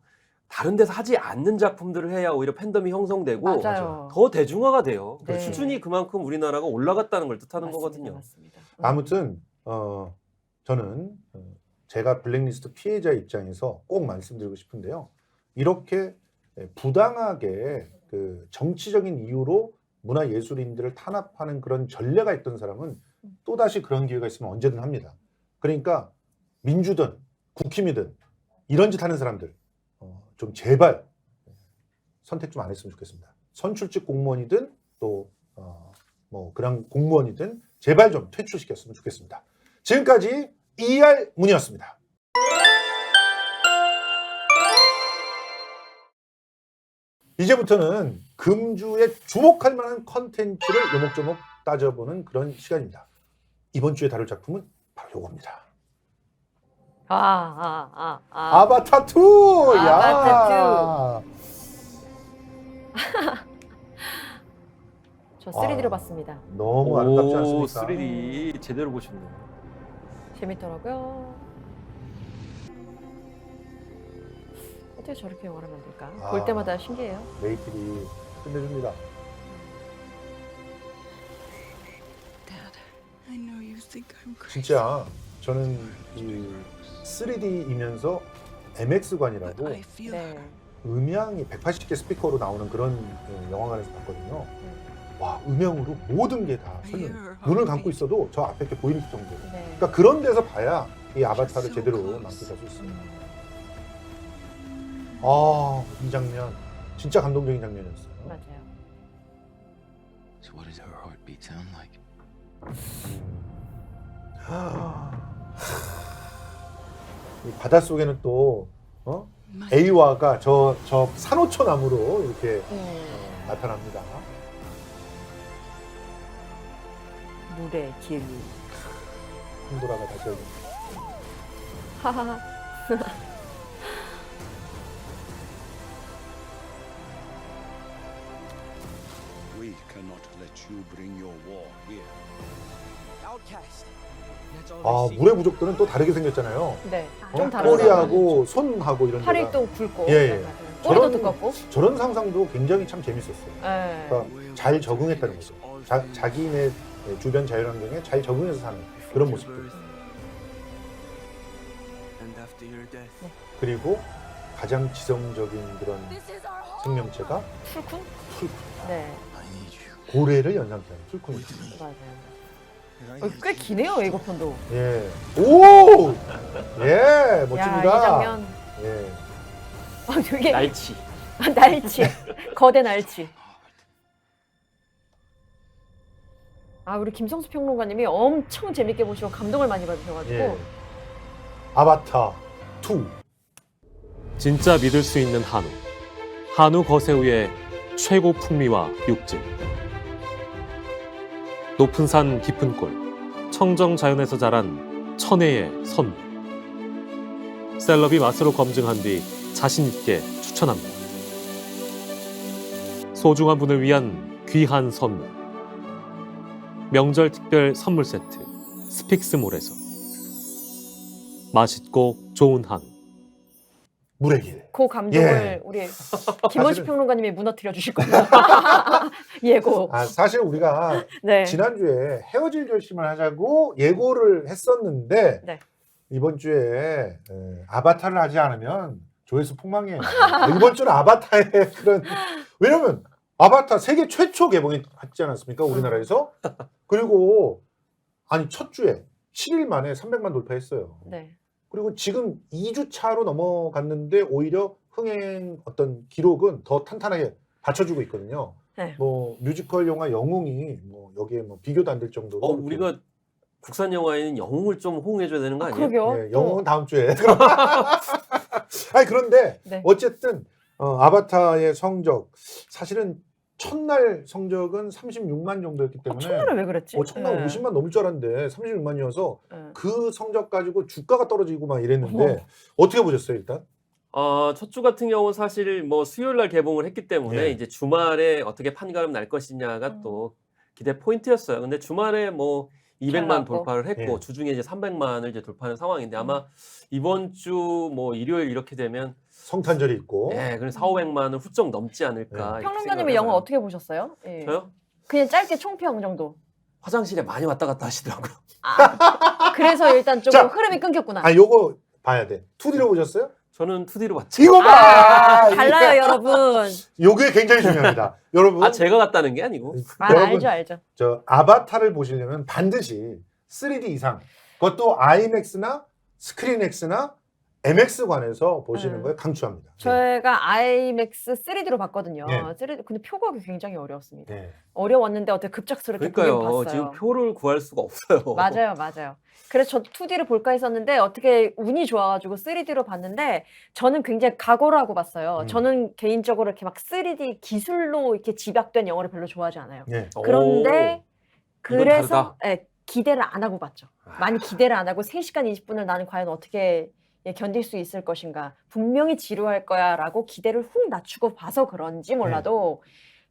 다른 데서 하지 않는 작품들을 해야 오히려 팬덤이 형성되고 맞아요. 더 대중화가 돼요. 네. 수준이 그만큼 우리나라가 올라갔다는 걸 뜻하는 맞습니다. 거거든요. 맞습니다. 아무튼 저는 제가 블랙리스트 피해자 입장에서 꼭 말씀드리고 싶은데요. 이렇게 부당하게 그 정치적인 이유로 문화예술인들을 탄압하는 그런 전례가 있던 사람은 또다시 그런 기회가 있으면 언제든 합니다. 그러니까 민주든 국힘이든 이런 짓 하는 사람들 좀 제발 선택 좀 안 했으면 좋겠습니다. 선출직 공무원이든 또 뭐 그런 공무원이든 제발 좀 퇴출시켰으면 좋겠습니다. 지금까지 ER 문이었습니다. 이제부터는 금주에 주목할 만한 컨텐츠를 요목조목 따져보는 그런 시간입니다. 이번 주에 다룰 작품은 바로 요겁니다. 아바타 2! 아바타 저 3D로 봤습니다. 너무 아름답지 않습니까? 3D 제대로 보셨네요. 재밌더라고요. 어떻게 저렇게 영화를 만들까? 아. 볼 때마다 신기해요. 메이플이 끝내줍니다. Dad, I know you think I'm crazy. 진짜 저는 이 3D이면서 MX관이라고 I feel 네. 음향이 180개 스피커로 나오는 그런 영화관에서 봤거든요. 와, 음향으로 모든 게 다 설명. 눈을 감고 있어도 저 앞에 게 보이는 정도로. 네. 그러니까 그런 데서 봐야 이 아바타를 제대로 만끽할 수 있습니다. 아, 이 장면 진짜 감동적인 장면이었어요. 맞아요. So what does her heartbeat sound like? 이 바닷속에는 또 My 에이와가 저 산호초 나무로 이렇게 나타납니다. 물의 길. 흔돌아가 다시 여기. 하하하. We cannot let you bring your war here. 아, 물의 부족들은 또 다르게 생겼잖아요. 네. 좀 다르다. 꼬리하고 손하고 이런 팔이 데가 또 굵고. 예, 예. 맞아요. 꼬리도 저런- 두껍고. 저런 상상도 굉장히 참 재밌었어요. 네. 그러니까 잘 적응했다는 거죠. 자기네 주변 자연환경에 잘 적응해서 사는 그런 모습들. And after your death, 그리고 가장 지성적인 그런 생명체가 풀쿤? 풀쿤. 네. I need you. 고래를 연상케 하는 풀쿤입니다. 맞아요. 꽤 기네요, 예고편도. 예. 오! 예, 야, 멋집니다. 이 장면. 예. 되게 날치. 날치. 거대 날치. 아, 우리 김성수 평론가님이 엄청 재밌게 보시고 감동을 많이 받으셔가지고. 예. 아바타 2. 진짜 믿을 수 있는 한우. 한우 거세우의 최고 풍미와 육질. 높은 산 깊은 골. 청정 자연에서 자란 천혜의 선물. 셀럽이 맛으로 검증한 뒤 자신 있게 추천합니다. 소중한 분을 위한 귀한 선물. 명절 특별 선물 세트. 스픽스몰에서. 맛있고 좋은 한우. 물의 길. 그 감동을 예. 우리 김원식 사실은- 평론가님이 무너뜨려 주실 겁니다. 예고. 아, 사실 우리가 네. 지난주에 헤어질 결심을 하자고 예고를 했었는데 네. 이번 주에 아바타를 하지 않으면 조회수 폭망이에요. 이번 주는 아바타의 그런 왜냐면 아바타 세계 최초 개봉이 했지 않았습니까? 우리나라에서. 그리고 아니 첫 주에 7일 만에 300만 돌파했어요. 네. 그리고 지금 2주 차로 넘어갔는데 오히려 흥행 어떤 기록은 더 탄탄하게 받쳐주고 있거든요. 네. 뭐 뮤지컬 영화 영웅이 뭐 여기에 뭐 비교도 안 될 정도로 이렇게. 우리가 국산 영화에는 영웅을 좀 호응해줘야 되는 거 아니에요? 그러게요. 예, 영웅은 다음 주에. 아니 그런데 네. 어쨌든 아바타의 성적 사실은 첫날 성적은 36만 정도였기 때문에 첫날은 왜 그랬지? 첫날 네. 50만 넘을 줄 알았는데 36만이어서 네. 그 성적 가지고 주가가 떨어지고 막 이랬는데 어머. 어떻게 보셨어요 일단? 첫 주 같은 경우는 사실 뭐 수요일 날 개봉을 했기 때문에 예. 이제 주말에 어떻게 판가름 날 것이냐가 또 기대 포인트였어요. 근데 주말에 뭐 200만 나왔고. 돌파를 했고 예. 주중에 이제 300만을 이제 돌파하는 상황인데 아마 이번 주 뭐 일요일 이렇게 되면 성탄절이 있고 예, 그래서 4,500만을 훌쩍 넘지 않을까. 이렇게 평론가님은 생각을 영화 해봐요. 어떻게 보셨어요? 예. 저요? 그냥 짧게 총평 정도. 화장실에 많이 왔다 갔다 하시더라고요. 그래서 일단 조금 자, 흐름이 끊겼구나. 아 요거 봐야 돼. 2D로 보셨어요? 저는 2D로 봤죠. 이거 봐. 달라요, 여러분. 요게 굉장히 중요합니다. 여러분. 아, 제가 갔다는 게 아니고. 여러분, 알죠. 저 아바타를 보시려면 반드시 3D 이상 그것도 IMAX나 스크린X나 MX관에서 보시는 거에 강추합니다. 저희가 IMAX 3D로 봤거든요. 네. 3D 근데 표 구하기 굉장히 어려웠습니다. 네. 어려웠는데 어떻게 급작스럽게 보긴 그러니까요. 봤어요. 지금 표를 구할 수가 없어요. 맞아요, 맞아요. 그래서 저 2D를 볼까 했었는데 어떻게 운이 좋아가지고 3D로 봤는데 저는 굉장히 각오를 하고 봤어요. 저는 개인적으로 이렇게 막 3D 기술로 이렇게 집약된 영화를 별로 좋아하지 않아요. 네. 그런데 이건 그래서 다르다. 기대를 안 하고 봤죠. 많이 기대를 안 하고 3시간 20분을 나는 과연 어떻게 견딜 수 있을 것인가. 분명히 지루할 거야라고 기대를 훅 낮추고 봐서 그런지 몰라도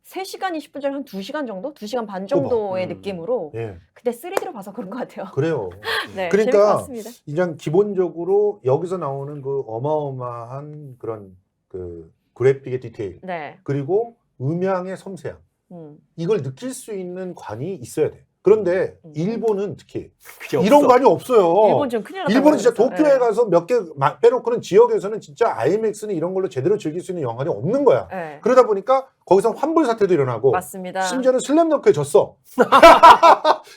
3시간 20분 전에 한 2시간 정도? 2시간 반 정도의 느낌으로 예. 근데 3D로 봐서 그런 것 같아요. 그래요. 네, 그러니까 재밌게 봤습니다. 그냥 기본적으로 여기서 나오는 그 어마어마한 그런 그 그래픽의 디테일 네. 그리고 음향의 섬세함 음. 이걸 느낄 수 있는 관이 있어야 돼. 그런데 일본은 특히 그게 이런 없어. 관이 없어요. 일본 좀 큰일 났다. 일본은 진짜 도쿄에 가서 몇 개 빼놓고는 지역에서는 진짜 IMAX는 이런 걸로 제대로 즐길 수 있는 영화관이 없는 거야. 네. 그러다 보니까 거기서 환불 사태도 일어나고 맞습니다. 심지어는 슬램덩크에 졌어.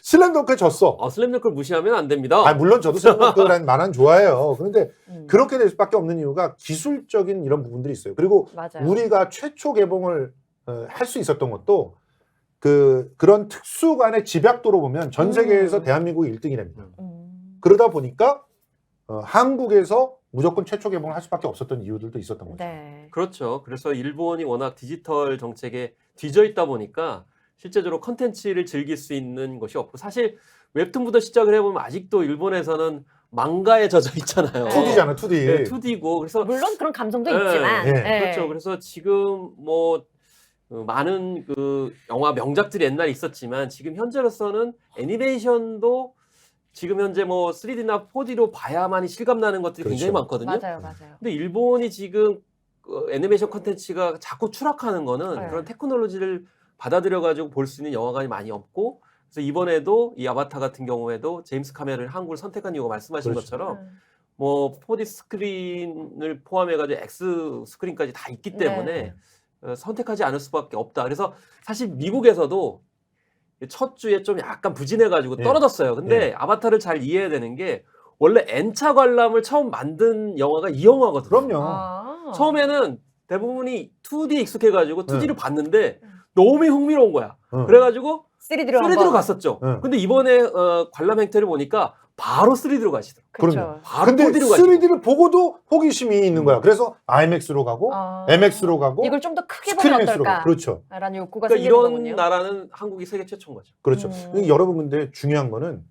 슬램덩크에 졌어. 슬램덩크를 무시하면 안 됩니다. 아, 물론 저도 슬램덩크라는 만화는 좋아해요. 그런데 음. 그렇게 될 수밖에 없는 이유가 기술적인 이런 부분들이 있어요. 그리고 맞아요. 우리가 최초 개봉을 할 수 있었던 것도 그런 특수관의 집약도로 보면 전 세계에서 대한민국이 1등이랍니다. 그러다 보니까 한국에서 무조건 최초 개봉을 할 수밖에 없었던 이유들도 있었던 거죠. 네. 그렇죠. 그래서 일본이 워낙 디지털 정책에 뒤져 있다 보니까 실제적으로 컨텐츠를 즐길 수 있는 것이 없고 사실 웹툰부터 시작을 해보면 아직도 일본에서는 망가에 젖어 있잖아요. 2D잖아, 2D. 네, 2D고 그래서 물론 그런 감성도 네, 있지만. 네. 네. 그렇죠. 그래서 지금 뭐 많은 그 영화 명작들이 옛날에 있었지만 지금 현재로서는 애니메이션도 지금 현재 뭐 3D나 4D로 봐야만이 실감나는 것들이 그렇죠. 굉장히 많거든요. 맞아요, 맞아요. 근데 일본이 지금 애니메이션 콘텐츠가 자꾸 추락하는 거는 네. 그런 테크놀로지를 받아들여 가지고 볼 수 있는 영화관이 많이 없고 그래서 이번에도 이 아바타 같은 경우에도 제임스 카메론이 한국을 선택한 이유가 말씀하신 그렇죠. 것처럼 뭐 4D 스크린을 포함해 가지고 X 스크린까지 다 있기 때문에 선택하지 않을 수밖에 없다. 그래서 사실 미국에서도 첫 주에 좀 약간 부진해 가지고 예. 떨어졌어요. 근데 예. 아바타를 잘 이해해야 되는 게 원래 N차 관람을 처음 만든 영화가 이 영화거든요. 그럼요. 아. 처음에는 대부분이 2D 익숙해가지고 2D로 네. 봤는데 너무 흥미로운 거야. 응. 그래가지고 3D로 3D로 갔었죠. 네. 근데 이번에 관람 행태를 보니까 바로 3D로 가시더라고요. 그렇죠. 그럼요. 바로 근데 4D로 가시고. 3D를 보고도 호기심이 있는 거야. 그래서 IMAX로 가고 아. MX로 가고 이걸 좀 더 크게 보면 스크린X로 가고. 어떨까? 그렇죠. 라는 욕구가 그러니까 생기는 이런 거군요. 나라는 한국이 세계 최초인 거죠. 그렇죠. 여러분 근데 중요한 거는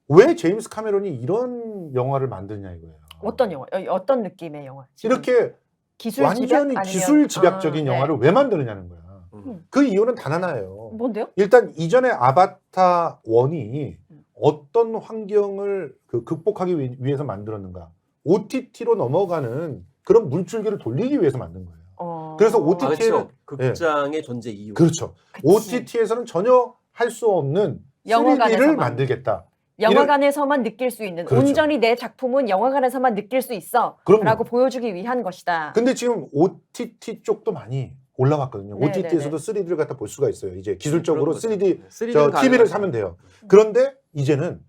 왜 제임스 카메론이 이런 영화를 만드냐 이거예요. 어떤 영화? 어떤 느낌의 영화? 지금 이렇게 기술 완전히 집약? 아니면- 기술 집약적인 아, 영화를 왜 만드느냐는 거야. 음. 그 이유는 단 하나예요. 뭔데요? 일단 이전에 아바타 1이 어떤 환경을 극복하기 위해서 만들었는가. OTT로 넘어가는 그런 물줄기를 돌리기 위해서 만든 거예요. 그래서 OTT 아, OTT 는- 그렇죠. 극장의 존재 이유. 그렇죠. 그치. OTT에서는 전혀 할 수 없는 3D를 영화관에서만. 만들겠다. 영화관에서만 느낄 수 있는 그렇죠. 온전히 내 작품은 영화관에서만 느낄 수 있어 그럼요. 라고 보여주기 위한 것이다. 근데 지금 OTT 쪽도 많이 올라왔거든요. 네, OTT에서도 3D를 갖다 볼 수가 있어요. 이제 기술적으로 그런 거죠. 3D 3D 저 를 TV를 가능하죠. 사면 돼요. 그런데 이제는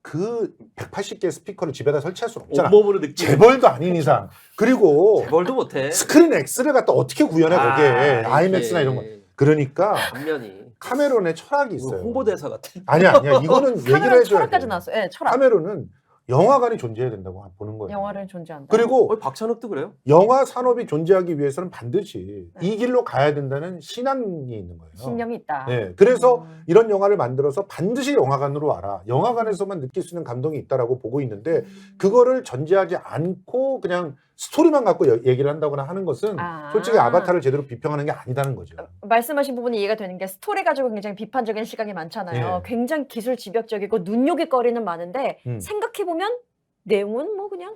그 180개 스피커를 집에다 설치할 수는 없잖아. 온몸으로 느끼는. 재벌도 아닌 이상. 그리고 재벌도 못해. 스크린 X를 갖다 어떻게 구현해 거기에 아, IMAX나 이런 거. 그러니까 단면이 카메론의 철학이 있어요. 홍보대사 같아. 아니야. 이거는 얘기를 카메라 해줘야 철학까지 돼. 나왔어요. 네, 철학. 카메론은 영화관이 존재해야 된다고 보는 거예요. 영화를 존재한다. 그리고 박찬욱도 그래요? 영화 산업이 존재하기 위해서는 반드시 네. 이 길로 가야 된다는 신앙이 있는 거예요. 신념이 있다. 네, 그래서 이런 영화를 만들어서 반드시 영화관으로 와라. 영화관에서만 느낄 수 있는 감동이 있다라고 보고 있는데 그거를 전제하지 않고 그냥 스토리만 갖고 얘기를 한다거나 하는 것은 아. 솔직히 아바타를 제대로 비평하는 게 아니다는 거죠. 말씀하신 부분이 이해가 되는 게 스토리 가지고 굉장히 비판적인 시각이 많잖아요. 예. 굉장히 기술 집약적이고 눈요깃거리는 많은데 생각해보면 내용은 뭐 그냥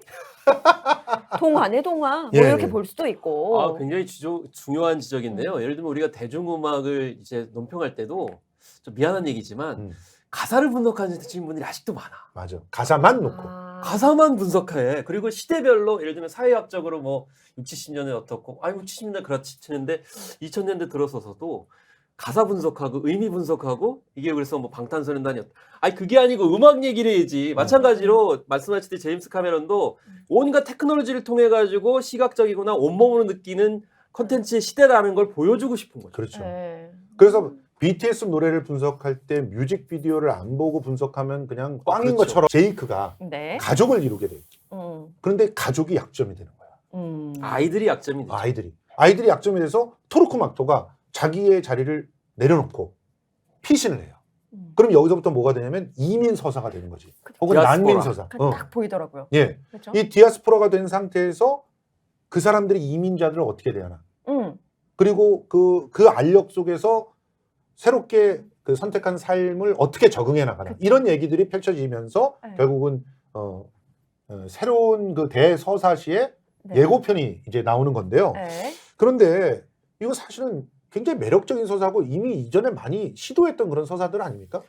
동화네 동화 뭐 예, 이렇게 예. 볼 수도 있고. 아, 굉장히 중요한 지적인데요. 예를 들면 우리가 대중음악을 이제 논평할 때도 좀 미안한 얘기지만 가사를 분석하시는 분들이 아직도 많아. 맞아. 가사만 놓고. 아. 가사만 분석해. 그리고 시대별로 예를 들면 사회학적으로 뭐 60, 70년대 어떻고 아니 70년대 그렇지 치는데 2000년대 들어서서도 가사 분석하고 의미 분석하고 이게 그래서 뭐 방탄소년단이었다. 아니 그게 아니고 음악 얘기를 해야지. 마찬가지로 말씀하셨듯이 제임스 카메론도 온갖 테크놀로지를 통해 가지고 시각적이거나 온몸으로 느끼는 컨텐츠의 시대라는 걸 보여주고 싶은 거죠. 그렇죠. 네. 그래서 BTS 노래를 분석할 때 뮤직비디오를 안 보고 분석하면 그냥 꽝인 그렇죠. 것처럼 제이크가 네. 가족을 이루게 돼 있죠. 음. 그런데 가족이 약점이 되는 거야. 아이들이 약점이 되죠. 아이들이 약점이 돼서 토르코 막토가 자기의 자리를 내려놓고 피신을 해요. 그럼 여기서부터 뭐가 되냐면 이민 서사가 되는 거지. 혹은 디아스포라. 난민 서사. 딱 보이더라고요. 예. 그렇죠? 이 디아스포라가 된 상태에서 그 사람들이 이민자들을 어떻게 대하나. 그리고 그 알력 속에서 새롭게 그 선택한 삶을 어떻게 적응해 나가나. 그쵸. 이런 얘기들이 펼쳐지면서 네. 결국은 새로운 그 대서사시의 네. 예고편이 이제 나오는 건데요. 네. 그런데 이거 사실은 굉장히 매력적인 서사고 이미 이전에 많이 시도했던 그런 서사들 아닙니까?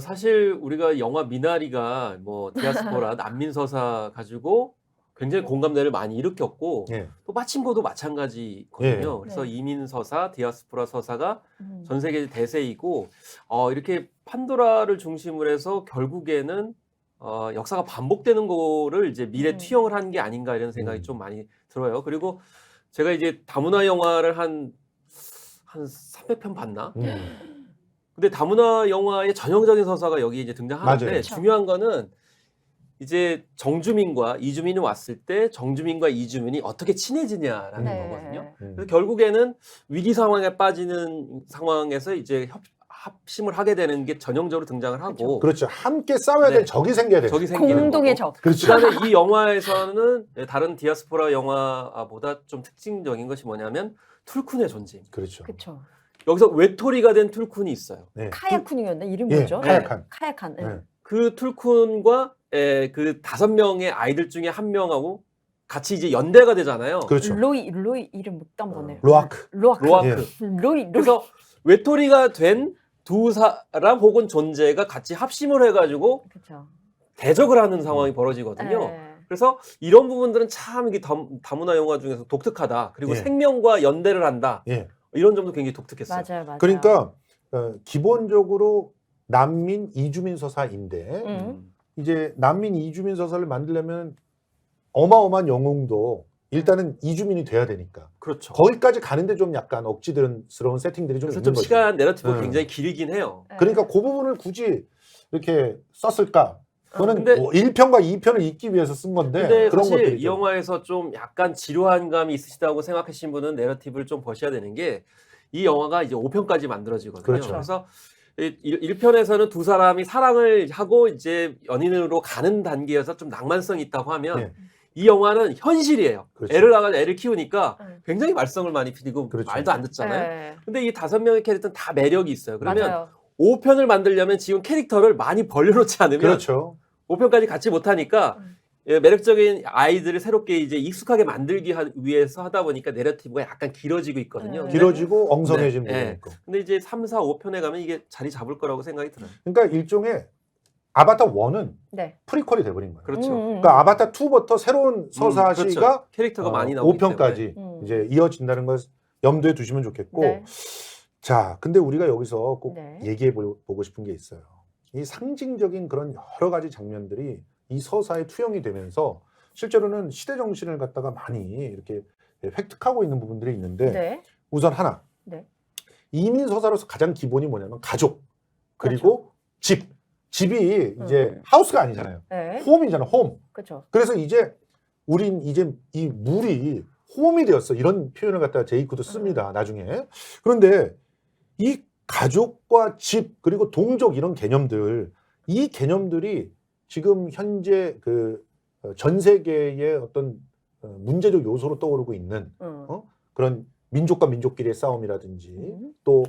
사실 우리가 영화 미나리가 뭐 디아스포라 난민 서사 가지고 굉장히 공감대를 많이 일으켰고 예. 또 마침표도 마찬가지거든요. 예. 그래서 네. 이민 서사, 디아스포라 서사가 전 세계 대세이고 이렇게 판도라를 중심으로 해서 결국에는 역사가 반복되는 거를 이제 미래 투영을 한 게 아닌가 이런 생각이 좀 많이 들어요. 그리고 제가 이제 다문화 영화를 한 300편 봤나? 근데 다문화 영화의 전형적인 서사가 여기 이제 등장하는데 맞아요. 중요한 거는 이제 정주민과 이주민이 왔을 때 정주민과 이주민이 어떻게 친해지냐라는 네. 거거든요. 음. 그래서 결국에는 위기 상황에 빠지는 상황에서 이제 합심을 하게 되는 게 전형적으로 등장을 하고 그렇죠. 함께 싸워야 될 네. 적이 생겨야 돼요. 적이 생기는 공동의 거고. 적. 그렇죠. 그다음에 이 영화에서는 다른 디아스포라 영화보다 좀 특징적인 것이 뭐냐면 툴쿤의 존재. 그렇죠. 그렇죠. 여기서 외톨이가 된 툴쿤이 있어요. 네. 카야쿤이었나? 이름 예, 뭐죠? 카야칸. 카야칸. 네. 네. 그 툴쿤과 그 5명의 아이들 중에 한 명하고 같이 이제 연대가 되잖아요. 그렇죠. 로이 이름 못단 번에. 로아크. 로아크. 예. 로이. 그래서 외톨이가 된 두 사람 혹은 존재가 같이 합심을 해가지고 그렇죠. 대적을 하는 상황이 벌어지거든요. 네. 그래서 이런 부분들은 참 이게 다문화 영화 중에서 독특하다. 그리고 예. 생명과 연대를 한다. 예. 이런 점도 굉장히 독특했어요. 맞아요. 그러니까 기본적으로 난민 이주민 서사인데 이제 난민 이주민 서사를 만들려면 어마어마한 영웅도 일단은 이주민이 돼야 되니까 그렇죠. 거기까지 가는데 좀 약간 억지스러운 세팅들이 좀 그래서 있는 좀 거죠. 시간 내러티브가 네. 굉장히 길긴 해요. 네. 그러니까 그 부분을 굳이 이렇게 썼을까? 그거는 근데- 뭐 1편과 2편을 잇기 위해서 쓴 건데 근데 그런 사실 것들이 이 영화에서 좀 약간 지루한 감이 있으시다고 생각하시는 분은 내러티브를 좀 보셔야 되는 게 이 영화가 이제 5편까지 만들어지거든요. 그렇죠. 그래서 1편에서는 두 사람이 사랑을 하고 이제 연인으로 가는 단계여서 좀 낭만성이 있다고 하면 네. 이 영화는 현실이에요. 그렇죠. 애를 낳아 애를 키우니까 네. 굉장히 말썽을 많이 피우고 그렇죠. 말도 안 듣잖아요. 네. 근데 이 5명의 캐릭터는 다 매력이 있어요. 그러면 맞아요. 5편을 만들려면 지금 캐릭터를 많이 벌려놓지 않으면 그렇죠. 5편까지 같이 못하니까 매력적인 아이들을 새롭게 이제 익숙하게 만들기 위해서 하다 보니까 내러티브가 약간 길어지고 있거든요. 네. 근데- 길어지고 엉성해진 네, 부분이 네. 있고. 근데 이제 3, 4, 5편에 가면 이게 자리 잡을 거라고 생각이 들어요. 그러니까 일종의 아바타 1은 네. 프리퀄이 돼버린 거예요. 그렇죠. 그러니까 아바타 2부터 새로운 서사시가 그렇죠. 캐릭터가 많이 나오기 5편까지 때문에. 이제 이어진다는 걸 염두에 두시면 좋겠고 네. 자, 근데 우리가 여기서 꼭 네. 얘기해 보고 싶은 게 있어요. 이 상징적인 그런 여러 가지 장면들이 이 서사에 투영이 되면서 실제로는 시대 정신을 갖다가 많이 이렇게 획득하고 있는 부분들이 있는데 네. 우선 하나 네. 이민 서사로서 가장 기본이 뭐냐면 가족 그리고 집이 이제 하우스가 아니잖아요. 네. 홈이잖아, 홈. 그렇죠. 그래서 이제 우린 이제 이 물이 홈이 되었어. 이런 표현을 갖다가 제이크도 씁니다. 나중에. 그런데 이 가족과 집 그리고 동족 이런 개념들 이 개념들이 지금 현재 그 전 세계의 어떤 문제적 요소로 떠오르고 있는 그런 민족과 민족끼리의 싸움이라든지 또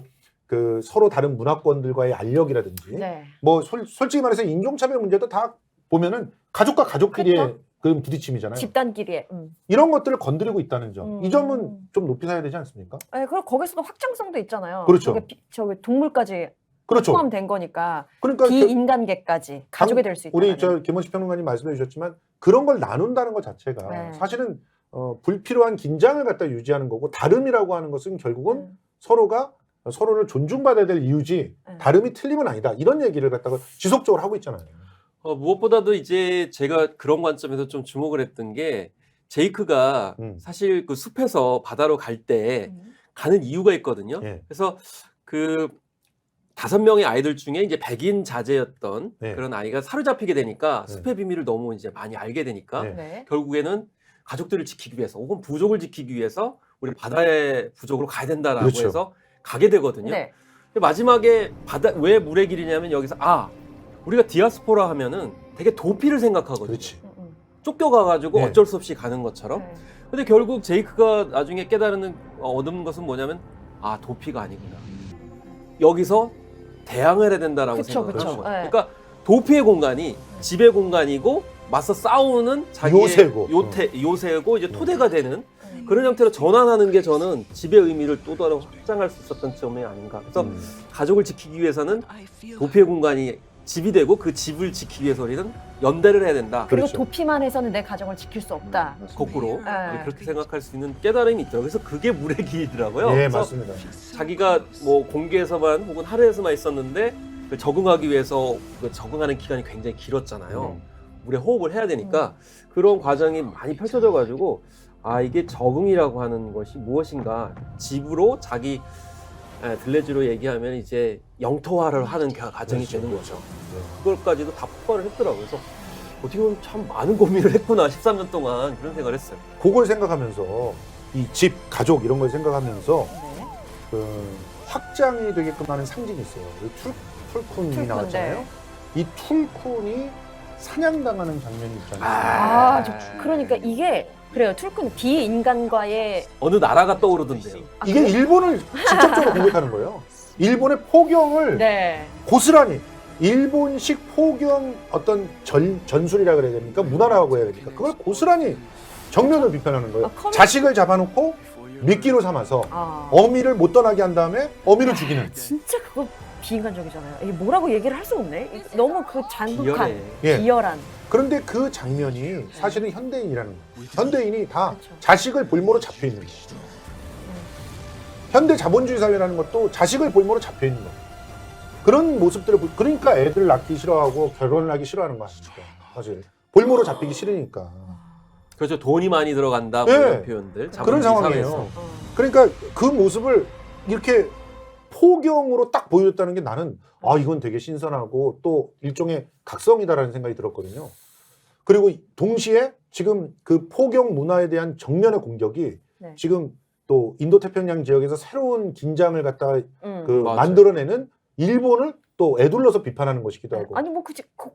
그 서로 다른 문화권들과의 알력이라든지 네. 뭐 솔직히 말해서 인종차별 문제도 다 보면은 가족과 가족끼리의 그렇죠. 그런 부딪힘이잖아요. 집단끼리의. 이런 것들을 건드리고 있다는 점. 이 점은 좀 높이 사야 되지 않습니까? 네, 그리고 거기서도 확장성도 있잖아요. 그렇죠. 저기 동물까지 그렇죠. 포함된 거니까 그러니까 비인간계까지 가족이 될 수 있다. 우리 저 김원식 평론가님 말씀해 주셨지만 그런 걸 나눈다는 것 자체가 네. 사실은 불필요한 긴장을 갖다 유지하는 거고 다름이라고 하는 것은 결국은 서로가 서로를 존중받아야 될 이유지 네. 다름이 틀림은 아니다. 이런 얘기를 갖다가 지속적으로 하고 있잖아요. 무엇보다도 이제 제가 그런 관점에서 좀 주목을 했던 게 제이크가 사실 그 숲에서 바다로 갈 때 가는 이유가 있거든요. 예. 그래서 그 5명의 아이들 중에 이제 백인 자제였던 네. 그런 아이가 사로잡히게 되니까 네. 숲의 비밀을 너무 이제 많이 알게 되니까 네. 네. 결국에는 가족들을 지키기 위해서 혹은 부족을 지키기 위해서 우리 바다의 부족으로 가야 된다라고 그렇죠. 해서 가게 되거든요. 네. 근데 마지막에 바다 왜 물의 길이냐면 여기서 우리가 디아스포라 하면은 되게 도피를 생각하거든요. 그렇지. 쫓겨가가지고 네. 어쩔 수 없이 가는 것처럼. 네. 근데 결국 제이크가 나중에 깨달은 얻은 것은 뭐냐면 도피가 아니구나. 여기서 대항을 해야 된다라고 그쵸, 생각을 그쵸. 한 거예요. 네. 그러니까 도피의 공간이 집의 공간이고 맞서 싸우는 자기의 요새고. 요새고 이제 토대가 되는 그런 형태로 전환하는 게 저는 집의 의미를 또 다른 확장할 수 있었던 점이 아닌가. 그래서 가족을 지키기 위해서는 I feel 도피의 공간이 집이 되고 그 집을 지키기 위해서 우리는 연대를 해야 된다. 그리고 그렇죠. 도피만 해서는 내 가정을 지킬 수 없다. 거꾸로 네. 그렇게 생각할 수 있는 깨달음이 있더라고요. 그래서 그게 물의 길이더라고요. 예, 그래서 맞습니다. 자기가 뭐 공기에서만 혹은 하늘에서만 있었는데 그 적응하기 위해서 그 적응하는 기간이 굉장히 길었잖아요. 물에 호흡을 해야 되니까 그런 과정이 많이 펼쳐져 가지고 이게 적응이라고 하는 것이 무엇인가. 집으로 자기 들레지로 얘기하면 이제 영토화를 하는 과정이 그렇죠. 되는 거죠. 그걸까지도 다 폭발을 했더라고요. 그래서 어떻게 보면 참 많은 고민을 했구나. 13년 동안 그런 생각을 했어요. 그걸 생각하면서 이 집, 가족 이런 걸 생각하면서 네. 그 확장이 되게끔 하는 상징이 있어요. 툴쿤이 툴쿤, 나왔잖아요. 네. 이 툴쿤이 사냥당하는 장면이 있잖아요. 그러니까 이게 그래요. 툴쿤 비인간과의 어느 나라가 떠오르던데요. 이게 일본을 직접적으로 공격하는 거예요. 일본의 포경을 네. 고스란히 일본식 포경 어떤 전술이라 그래야 됩니까? 문화라고 해야 됩니까? 그걸 고스란히 정면으로 비판하는 거예요. 자식을 잡아놓고 미끼로 삼아서 어미를 못 떠나게 한 다음에 어미를 죽이는. 진짜 그거 비인간적이잖아요. 이게 뭐라고 얘기를 할 수 없네. 너무 그 잔혹한, 비열해. 예. 비열한. 그런데 그 장면이 사실은 현대인이라는 거예요. 현대인이 다 그렇죠. 자식을 볼모로 잡혀 있는 거예요. 현대 자본주의 사회라는 것도 자식을 볼모로 잡혀 있는 거예요. 그런 모습들을 그러니까 애들 낳기 싫어하고 결혼을 하기 싫어하는 거 아시죠? 사실 볼모로 잡히기 싫으니까. 그렇죠. 돈이 많이 들어간다. 뭐 네. 이런 표현들. 그런 자본주의 상황이에요. 사회에서. 그러니까 그 모습을 이렇게 포경으로 딱 보여줬다는 게 나는 이건 되게 신선하고 또 일종의 각성이다라는 생각이 들었거든요. 그리고 동시에 지금 그 포경 문화에 대한 정면의 공격이 네. 지금 또 인도태평양 지역에서 새로운 긴장을 갖다 그 맞아요. 만들어내는 일본을 또 애둘러서 비판하는 것이기도 하고. 아니 뭐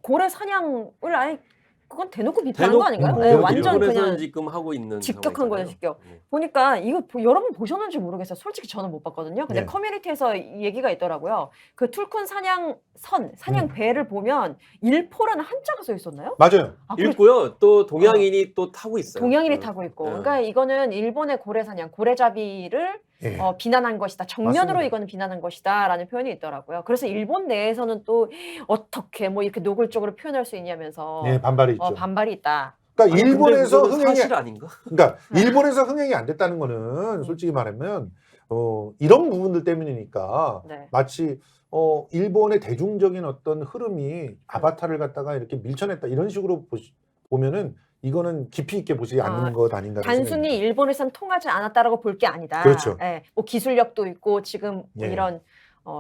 고래 사냥을 아예 그건 대놓고 비판한 대놓고, 거 아닌가요? 네, 대놓고 완전 일본에서는 그냥 지금 하고 있는 직격한 거예요, 상황이잖아요. 직격. 네. 보니까 이거 여러분 보셨는지 모르겠어요. 솔직히 저는 못 봤거든요. 근데 네. 커뮤니티에서 이 얘기가 있더라고요. 그 툴쿤 사냥 배를 보면 일포라는 한자가 써 있었나요? 맞아요. 그래, 읽고요. 또 동양인이 또 타고 있어요. 동양인이 네. 타고 있고. 네. 그러니까 이거는 일본의 고래 사냥, 고래잡이를 예. 비난한 것이다. 정면으로 맞습니다. 이거는 비난한 것이다라는 표현이 있더라고요. 그래서 일본 내에서는 또 어떻게 뭐 이렇게 노골적으로 표현할 수 있냐면서 예, 반발이 있죠. 반발이 있다. 그러니까 아니, 근데 일본에서 그거는 흥행이 사실 아닌가? 그러니까 일본에서 흥행이 안 됐다는 거는 솔직히 말하면 이런 부분들 때문이니까 네. 마치 일본의 대중적인 어떤 흐름이 아바타를 갖다가 이렇게 밀쳐냈다 이런 식으로 보면은 이거는 깊이 있게 보지 않는 것 아닌가. 단순히 일본에선 통하지 않았다라고 볼 게 아니다. 그렇죠. 예, 뭐 기술력도 있고 지금 뭐 예. 이런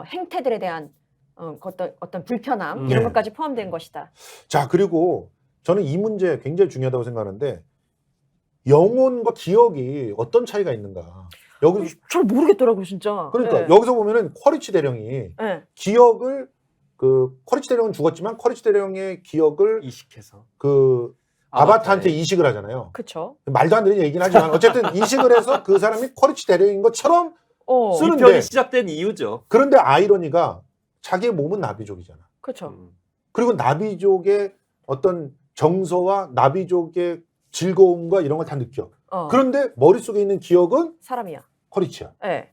행태들에 대한 어떤 불편함 음. 이런 예. 것까지 포함된 것이다. 자, 그리고 저는 이 문제 굉장히 중요하다고 생각하는데 영혼과 기억이 어떤 차이가 있는가. 여기 잘 모르겠더라고요, 진짜. 그러니까 예. 여기서 보면은 쿼리치 대령이 예. 기억을 쿼리치 대령은 죽었지만 쿼리치 대령의 기억을 이식해서. 아바타한테 이식을 하잖아요. 그렇죠. 말도 안 되는 얘기는 하지만 어쨌든 이식을 해서 그 사람이 쿼리치 대령인 것처럼 이 쓰는데 편이 시작된 이유죠. 그런데 아이러니가 자기의 몸은 나비족이잖아. 그렇죠. 그리고 나비족의 어떤 정서와 나비족의 즐거움과 이런 걸 다 느껴. 그런데 머릿속에 있는 기억은 사람이야. 쿼리치야. 예.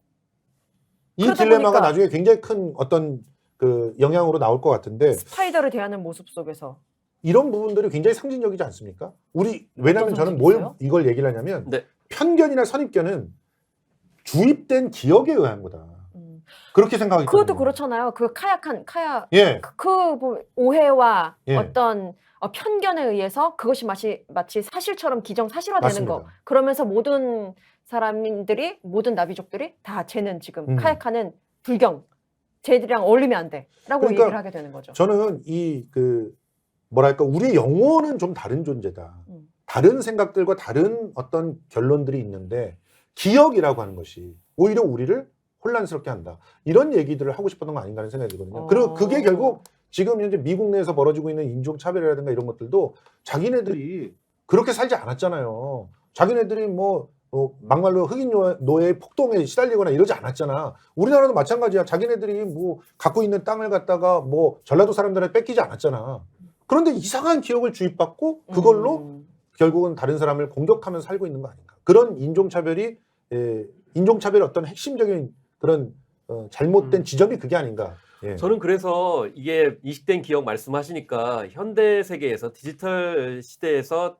이 그러다 딜레마가 보니까- 나중에 굉장히 큰 어떤 그 영향으로 나올 것 같은데 스파이더를 대하는 모습 속에서. 이런 부분들이 굉장히 상징적이지 않습니까? 왜냐하면 어떤 저는 상징이 뭘 있어요? 이걸 얘기를 하냐면 네. 편견이나 선입견은 주입된 기억에 의한 거다. 그렇게 생각하기 그것도 때문에. 그렇잖아요. 그 카약 예, 뭐 오해와 예. 어떤 편견에 의해서 그것이 마치 사실처럼 기정사실화되는 거. 맞습니다. 그러면서 모든 사람들이 모든 나비족들이 다 쟤는 지금 카약하는 불경, 쟤들이랑 어울리면 안 돼라고 그러니까 얘기를 하게 되는 거죠. 저는 뭐랄까 우리 영혼은 좀 다른 존재다. 다른 생각들과 다른 어떤 결론들이 있는데 기억이라고 하는 것이 오히려 우리를 혼란스럽게 한다. 이런 얘기들을 하고 싶었던 거 아닌가 하는 생각이 들거든요. 그리고 그게 결국 지금 현재 미국 내에서 벌어지고 있는 인종차별이라든가 이런 것들도 자기네들이 그렇게 살지 않았잖아요. 자기네들이 막말로 흑인 노예의 폭동에 시달리거나 이러지 않았잖아. 우리나라도 마찬가지야. 자기네들이 갖고 있는 땅을 갖다가 전라도 사람들한테 뺏기지 않았잖아. 그런데 이상한 기억을 주입받고 그걸로 결국은 다른 사람을 공격하면서 살고 있는 거 아닌가. 그런 인종차별의 어떤 핵심적인 그런 잘못된 지점이 그게 아닌가. 예. 저는 그래서 이게 이식된 기억 말씀하시니까 현대 세계에서 디지털 시대에서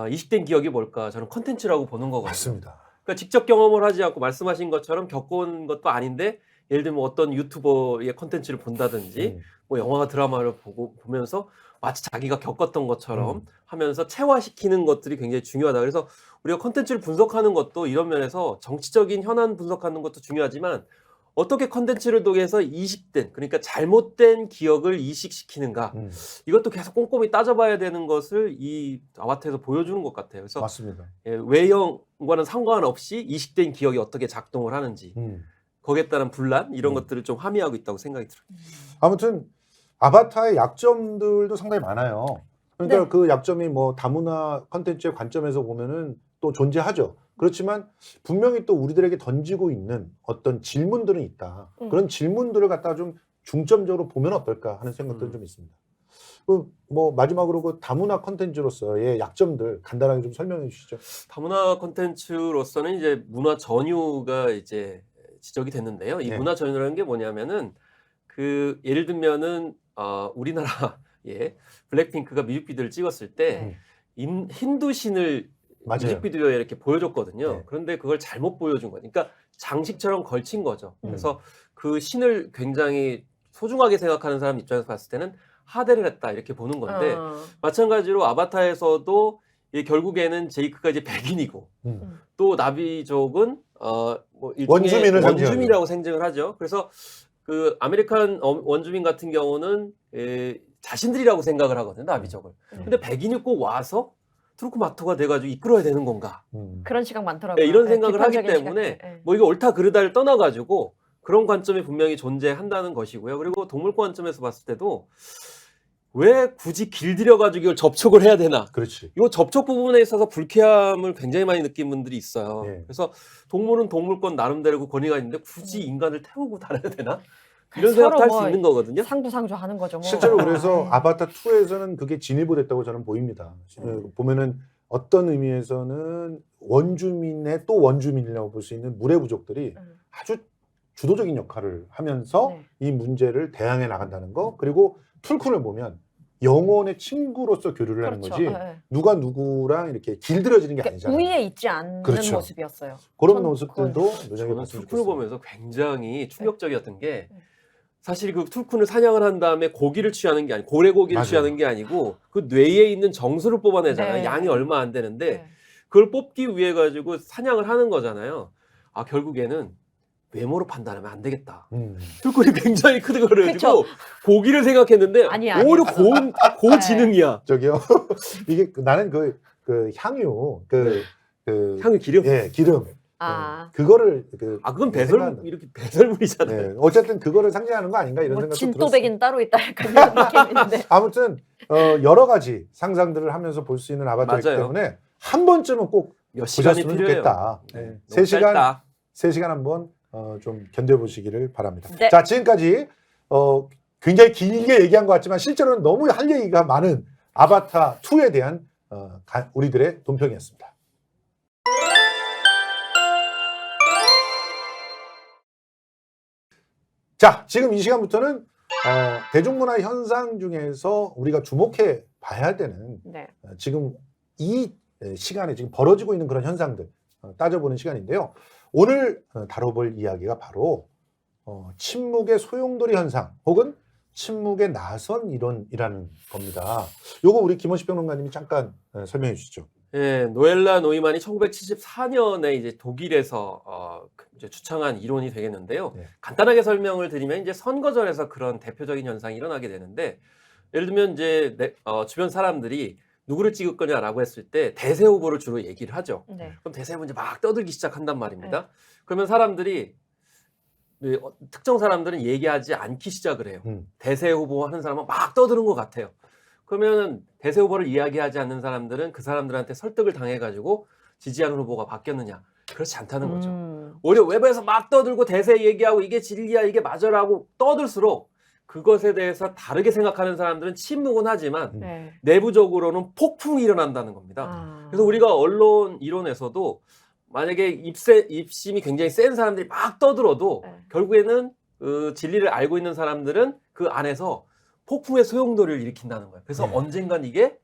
이식된 기억이 뭘까? 저는 컨텐츠라고 보는 거거든요. 맞습니다. 그러니까 직접 경험을 하지 않고 말씀하신 것처럼 겪어온 것도 아닌데 예를 들면 어떤 유튜버의 컨텐츠를 본다든지 영화 드라마를 보면서 마치 자기가 겪었던 것처럼 하면서 체화시키는 것들이 굉장히 중요하다. 그래서 우리가 컨텐츠를 분석하는 것도 이런 면에서 정치적인 현안 분석하는 것도 중요하지만 어떻게 컨텐츠를 통해서 이식된, 그러니까 잘못된 기억을 이식시키는가, 이것도 계속 꼼꼼히 따져봐야 되는 것을 이 아바타에서 보여주는 것 같아요. 그래서 맞습니다. 외형과는 상관없이 이식된 기억이 어떻게 작동을 하는지, 거기에 따른 분란 이런 것들을 좀 함의하고 있다고 생각이 들어요. 아무튼 아바타의 약점들도 상당히 많아요. 그러니까 네. 그 약점이 다문화 컨텐츠의 관점에서 보면은 또 존재하죠. 그렇지만 분명히 또 우리들에게 던지고 있는 어떤 질문들은 있다. 그런 질문들을 갖다가 좀 중점적으로 보면 어떨까 하는 생각들은 좀 있습니다. 마지막으로 그 다문화 컨텐츠로서의 약점들 간단하게 좀 설명해 주시죠. 다문화 컨텐츠로서는 이제 문화 전유가 이제 지적이 됐는데요. 이 네. 문화 전유라는 게 뭐냐면은 예를 들면은 우리나라에 블랙핑크가 뮤직비디오를 찍었을 때 힌두 신을 맞아요. 뮤직비디오에 이렇게 보여줬거든요. 네. 그런데 그걸 잘못 보여준 거니까 그러니까 장식처럼 걸친 거죠. 그래서 그 신을 굉장히 소중하게 생각하는 사람 입장에서 봤을 때는 하대를 했다 이렇게 보는 건데 마찬가지로 아바타에서도 결국에는 제이크가 이제 백인이고 또 나비족은 일종의 원주민이라고 생각을 하죠. 그래서 그 아메리칸 원주민 같은 경우는 자신들이라고 생각을 하거든요, 나비족을. 근데 백인이 꼭 와서 트루크마토가 돼가지고 이끌어야 되는 건가? 그런 시각 많더라고요. 네, 이런 생각을 하기 비판적인 때문에 시각들. 이거 옳다 그르다를 떠나가지고 그런 관점이 분명히 존재한다는 것이고요. 그리고 동물 관점에서 봤을 때도 왜 굳이 길들여가지고 이걸 접촉을 해야 되나? 그렇지. 이 접촉 부분에 있어서 불쾌함을 굉장히 많이 느낀 분들이 있어요. 네. 그래서 동물은 동물권 나름대로 그 권위가 있는데 굳이 인간을 태우고 다녀야 되나? 이런 서로 생각도 할 수 있는 거거든요. 상부상조 하는 거죠. 실제로 그래서 네. 아바타 2에서는 그게 진일보됐다고 저는 보입니다. 보면은 어떤 의미에서는 원주민의 또 원주민이라고 볼 수 있는 무례 부족들이 아주 주도적인 역할을 하면서 이 문제를 대항해 나간다는 거. 그리고 툴쿤을 보면 영혼의 친구로서 교류를 하는 거지 누가 누구랑 이렇게 길들여지는 게 아니잖아요. 위에 있지 않는 그렇죠. 모습이었어요. 그런 모습들도 저는 눈여겨봤으면 툴쿤을 좋겠어요. 보면서 굉장히 충격적이었던 게 사실 그 툴쿤을 사냥을 한 다음에 고기를 취하는 게 아니고 고래고기를 맞아요. 취하는 게 아니고 그 뇌에 있는 정수를 뽑아내잖아요. 네. 양이 얼마 안 되는데 네. 그걸 뽑기 위해 가지고 사냥을 하는 거잖아요. 결국에는 외모로 판단하면 안 되겠다. 툴쿤이 굉장히 크게 그래가지고 고기를 생각했는데 아니야. 오히려 고지능이야. 저기요. 이게 나는 그 향유 향유 기름? 예, 기름. 그거를 그건 생각한다. 이렇게 배설물이잖아요. 네, 어쨌든 그거를 상징하는 거 아닌가 이런 생각도 들었어요. 진또백인 따로 있다 약간 이런 느낌인데. 아무튼 여러 가지 상상들을 하면서 볼 수 있는 아바타이기 맞아요. 때문에 한 번쯤은 꼭 몇 시간이 보셨으면 필요해요. 좋겠다. 네, 3시간 3시간 한번 좀 견뎌보시기를 바랍니다. 네. 자, 지금까지 굉장히 길게 얘기한 것 같지만 실제로는 너무 할 얘기가 많은 아바타 2에 대한 우리들의 논평이었습니다. 자, 지금 이 시간부터는 대중문화 현상 중에서 우리가 주목해 봐야 되는 지금 이 시간에 지금 벌어지고 있는 그런 현상들 따져보는 시간인데요. 오늘 다뤄볼 이야기가 바로 침묵의 소용돌이 현상 혹은 침묵의 나선 이론이라는 겁니다. 요거 우리 김원식 평론가님이 잠깐 설명해 주시죠. 예, 노엘라 노이만이 1974년에 이제 독일에서 이제 주창한 이론이 되겠는데요. 네. 간단하게 설명을 드리면 이제 선거전에서 그런 대표적인 현상이 일어나게 되는데, 예를 들면 이제 주변 사람들이 누구를 찍을 거냐라고 했을 때 대세 후보를 주로 얘기를 하죠. 네. 그럼 대세 후보 이제 막 떠들기 시작한단 말입니다. 그러면 사람들이 특정 사람들은 얘기하지 않기 시작을 해요. 대세 후보 하는 사람은 막 떠드는 것 같아요. 그러면 대세 후보를 이야기하지 않는 사람들은 그 사람들한테 설득을 당해가지고 지지하는 후보가 바뀌었느냐? 그렇지 않다는 거죠. 오히려 외부에서 막 떠들고 대세 얘기하고 이게 진리야, 이게 맞아라고 떠들수록 그것에 대해서 다르게 생각하는 사람들은 침묵은 하지만 네. 내부적으로는 폭풍이 일어난다는 겁니다. 그래서 우리가 언론 이론에서도 만약에 입심이 굉장히 센 사람들이 막 떠들어도 네. 결국에는 진리를 알고 있는 사람들은 그 안에서 폭풍의 소용돌이를 일으킨다는 거예요. 그래서 네. 언젠간 이게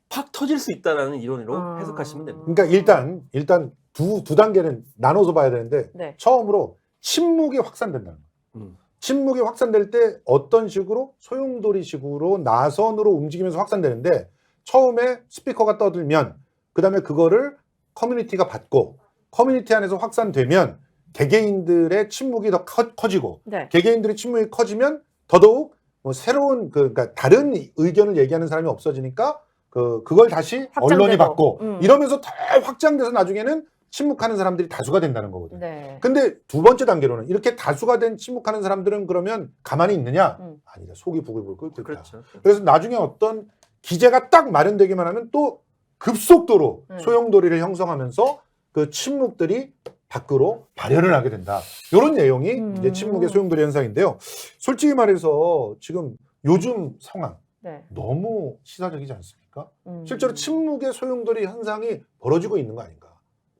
팍 터질 수 있다는 이론으로 해석하시면 됩니다. 그러니까 일단 두 단계는 나눠서 봐야 되는데 네. 처음으로 침묵이 확산된다는 거예요. 침묵이 확산될 때 어떤 식으로 소용돌이식으로 나선으로 움직이면서 확산되는데 처음에 스피커가 떠들면 그 다음에 그거를 커뮤니티가 받고 커뮤니티 안에서 확산되면 개개인들의 침묵이 더 커지고 네. 개개인들의 침묵이 커지면 더더욱 새로운 그러니까 다른 의견을 얘기하는 사람이 없어지니까 그걸 다시 확장되고. 언론이 받고 이러면서 더 확장돼서 나중에는 침묵하는 사람들이 다수가 된다는 거거든요. 네. 근데 두 번째 단계로는 이렇게 다수가 된 침묵하는 사람들은 그러면 가만히 있느냐? 아니다. 속이 부글부글 끓고 있다. 그렇죠. 그래서 나중에 어떤 기제가 딱 마련되기만 하면 또 급속도로 소용돌이를 형성하면서 그 침묵들이 밖으로 발현을 하게 된다. 이런 내용이 이제 침묵의 소용돌이 현상인데요. 솔직히 말해서 지금 요즘 상황 네. 너무 시사적이지 않습니까? 실제로 침묵의 소용돌이 현상이 벌어지고 있는 거 아닌가?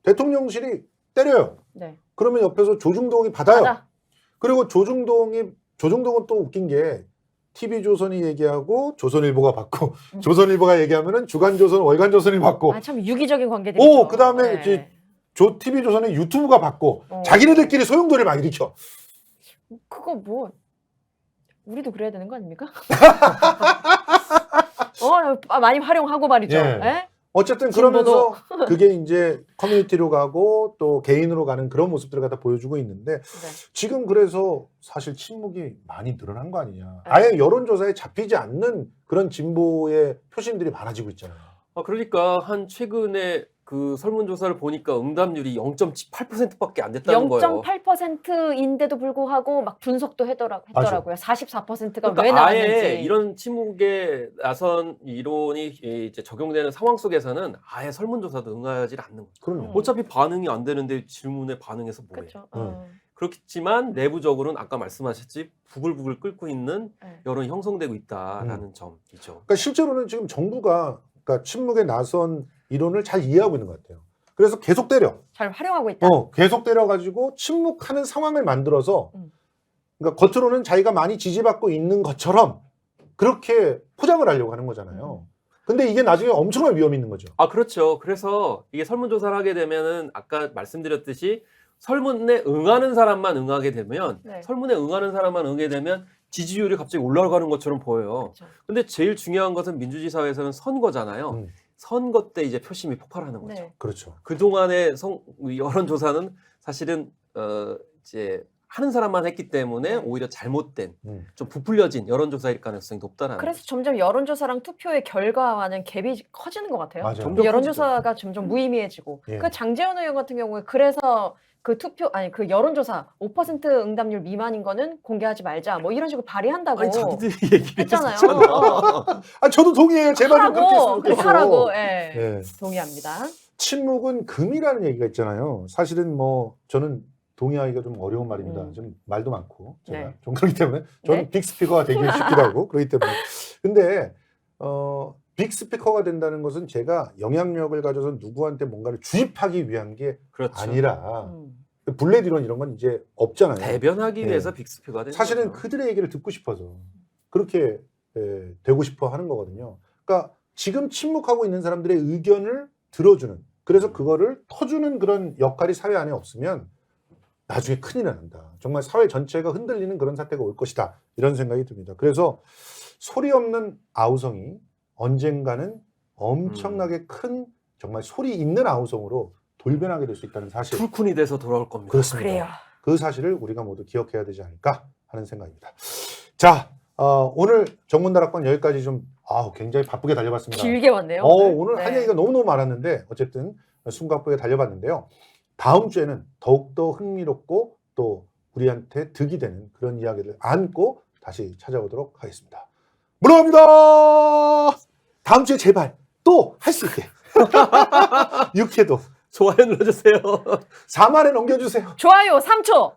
대통령실이 때려요. 네. 그러면 옆에서 조중동이 받아요. 받아. 그리고 조중동은 또 웃긴 게 TV조선이 얘기하고 조선일보가 받고 조선일보가 얘기하면은 주간조선, 월간조선이 받고 아, 참 유기적인 관계들이죠. 그다음에 네. TV조선의 유튜브가 받고 자기네들끼리 소용돌이를 막 일으켜. 그거 뭐 우리도 그래야 되는 거 아닙니까? 많이 활용하고 말이죠. 예. 예? 어쨌든 진보도. 그러면서 그게 이제 커뮤니티로 가고 또 개인으로 가는 그런 모습들을 갖다 보여주고 있는데 네. 지금 그래서 사실 침묵이 많이 늘어난 거 아니냐. 아예 여론조사에 잡히지 않는 그런 진보의 표심들이 많아지고 있잖아요. 그러니까 한 최근에 그 설문조사를 보니까 응답률이 0.8%밖에 안 됐다는 거예요. 0.8%인데도 불구하고 막 분석도 했더라고요. 44%가 그러니까 왜 나왔는지. 아예 이런 침묵에 나선 이론이 이제 적용되는 상황 속에서는 아예 설문조사도 응하지 않는 거죠. 그럼요. 어차피 반응이 안 되는데 질문에 반응해서 뭐해. 그렇죠. 그렇지만 내부적으로는 아까 말씀하셨지 부글부글 끓고 있는 네. 여론이 형성되고 있다라는 점이죠. 그러니까 실제로는 지금 정부가 그러니까 침묵에 나선 이론을 잘 이해하고 있는 것 같아요. 그래서 계속 때려. 잘 활용하고 있다. 계속 때려가지고 침묵하는 상황을 만들어서 그러니까 겉으로는 자기가 많이 지지받고 있는 것처럼 그렇게 포장을 하려고 하는 거잖아요. 근데 이게 나중에 엄청난 위험이 있는 거죠. 그렇죠. 그래서 이게 설문조사를 하게 되면은 아까 말씀드렸듯이 설문에 응하는 사람만 응하게 되면 네. 설문에 응하는 사람만 응하게 되면 지지율이 갑자기 올라가는 것처럼 보여요. 그렇죠. 근데 제일 중요한 것은 민주주의 사회에서는 선거잖아요. 선거 때 이제 표심이 폭발하는 거죠. 네. 그렇죠. 그동안의 여론조사는 사실은 이제 하는 사람만 했기 때문에 오히려 잘못된 좀 부풀려진 여론조사일 가능성이 높다라는 그래서 거죠. 점점 여론조사랑 투표의 결과와는 갭이 커지는 것 같아요. 맞아요. 점점 여론조사가 점점 무의미해지고. 예. 그 장제원 의원 같은 경우에 그래서 그 여론조사 5% 응답률 미만인 거는 공개하지 말자. 뭐 이런 식으로 발의한다고. 아니 자기들이 얘기를 했잖아요. 했었잖아. 저도 동의해요. 제발 좀 그렇게 했으면 좋겠어요. 하라고. 예. 예. 동의합니다. 침묵은 금이라는 얘기가 있잖아요. 사실은 뭐 저는 동의하기가 좀 어려운 말입니다. 좀 말도 많고 제가 네. 좀 그렇기 때문에 저는 네? 빅스피커가 되기 쉽기도 하고 그렇기 때문에 근데 빅스피커가 된다는 것은 제가 영향력을 가져서 누구한테 뭔가를 주입하기 위한 게 그렇죠. 아니라 블랙 이론 이런 건 이제 없잖아요. 대변하기 네. 위해서 빅스피커가 되는 사실은 거죠. 그들의 얘기를 듣고 싶어서 그렇게 되고 싶어 하는 거거든요. 그러니까 지금 침묵하고 있는 사람들의 의견을 들어주는 그래서 그거를 터주는 그런 역할이 사회 안에 없으면 나중에 큰일 난다. 정말 사회 전체가 흔들리는 그런 사태가 올 것이다. 이런 생각이 듭니다. 그래서 소리 없는 아우성이 언젠가는 엄청나게 큰 정말 소리 있는 아우성으로 돌변하게 될 수 있다는 사실. 풀쿤이 돼서 돌아올 겁니다. 그렇습니다. 그래요. 그 사실을 우리가 모두 기억해야 되지 않을까 하는 생각입니다. 자, 오늘 정문다락방 여기까지 좀 굉장히 바쁘게 달려봤습니다. 길게 왔네요. 오늘 네. 할 얘기가 너무너무 많았는데 어쨌든 숨가쁘게 달려봤는데요. 다음 주에는 더욱더 흥미롭고 또 우리한테 득이 되는 그런 이야기를 안고 다시 찾아오도록 하겠습니다. 물러갑니다. 다음 주에 제발 또 할 수 있게 6회도 좋아요 눌러주세요. 4만에 넘겨주세요. 좋아요 3초.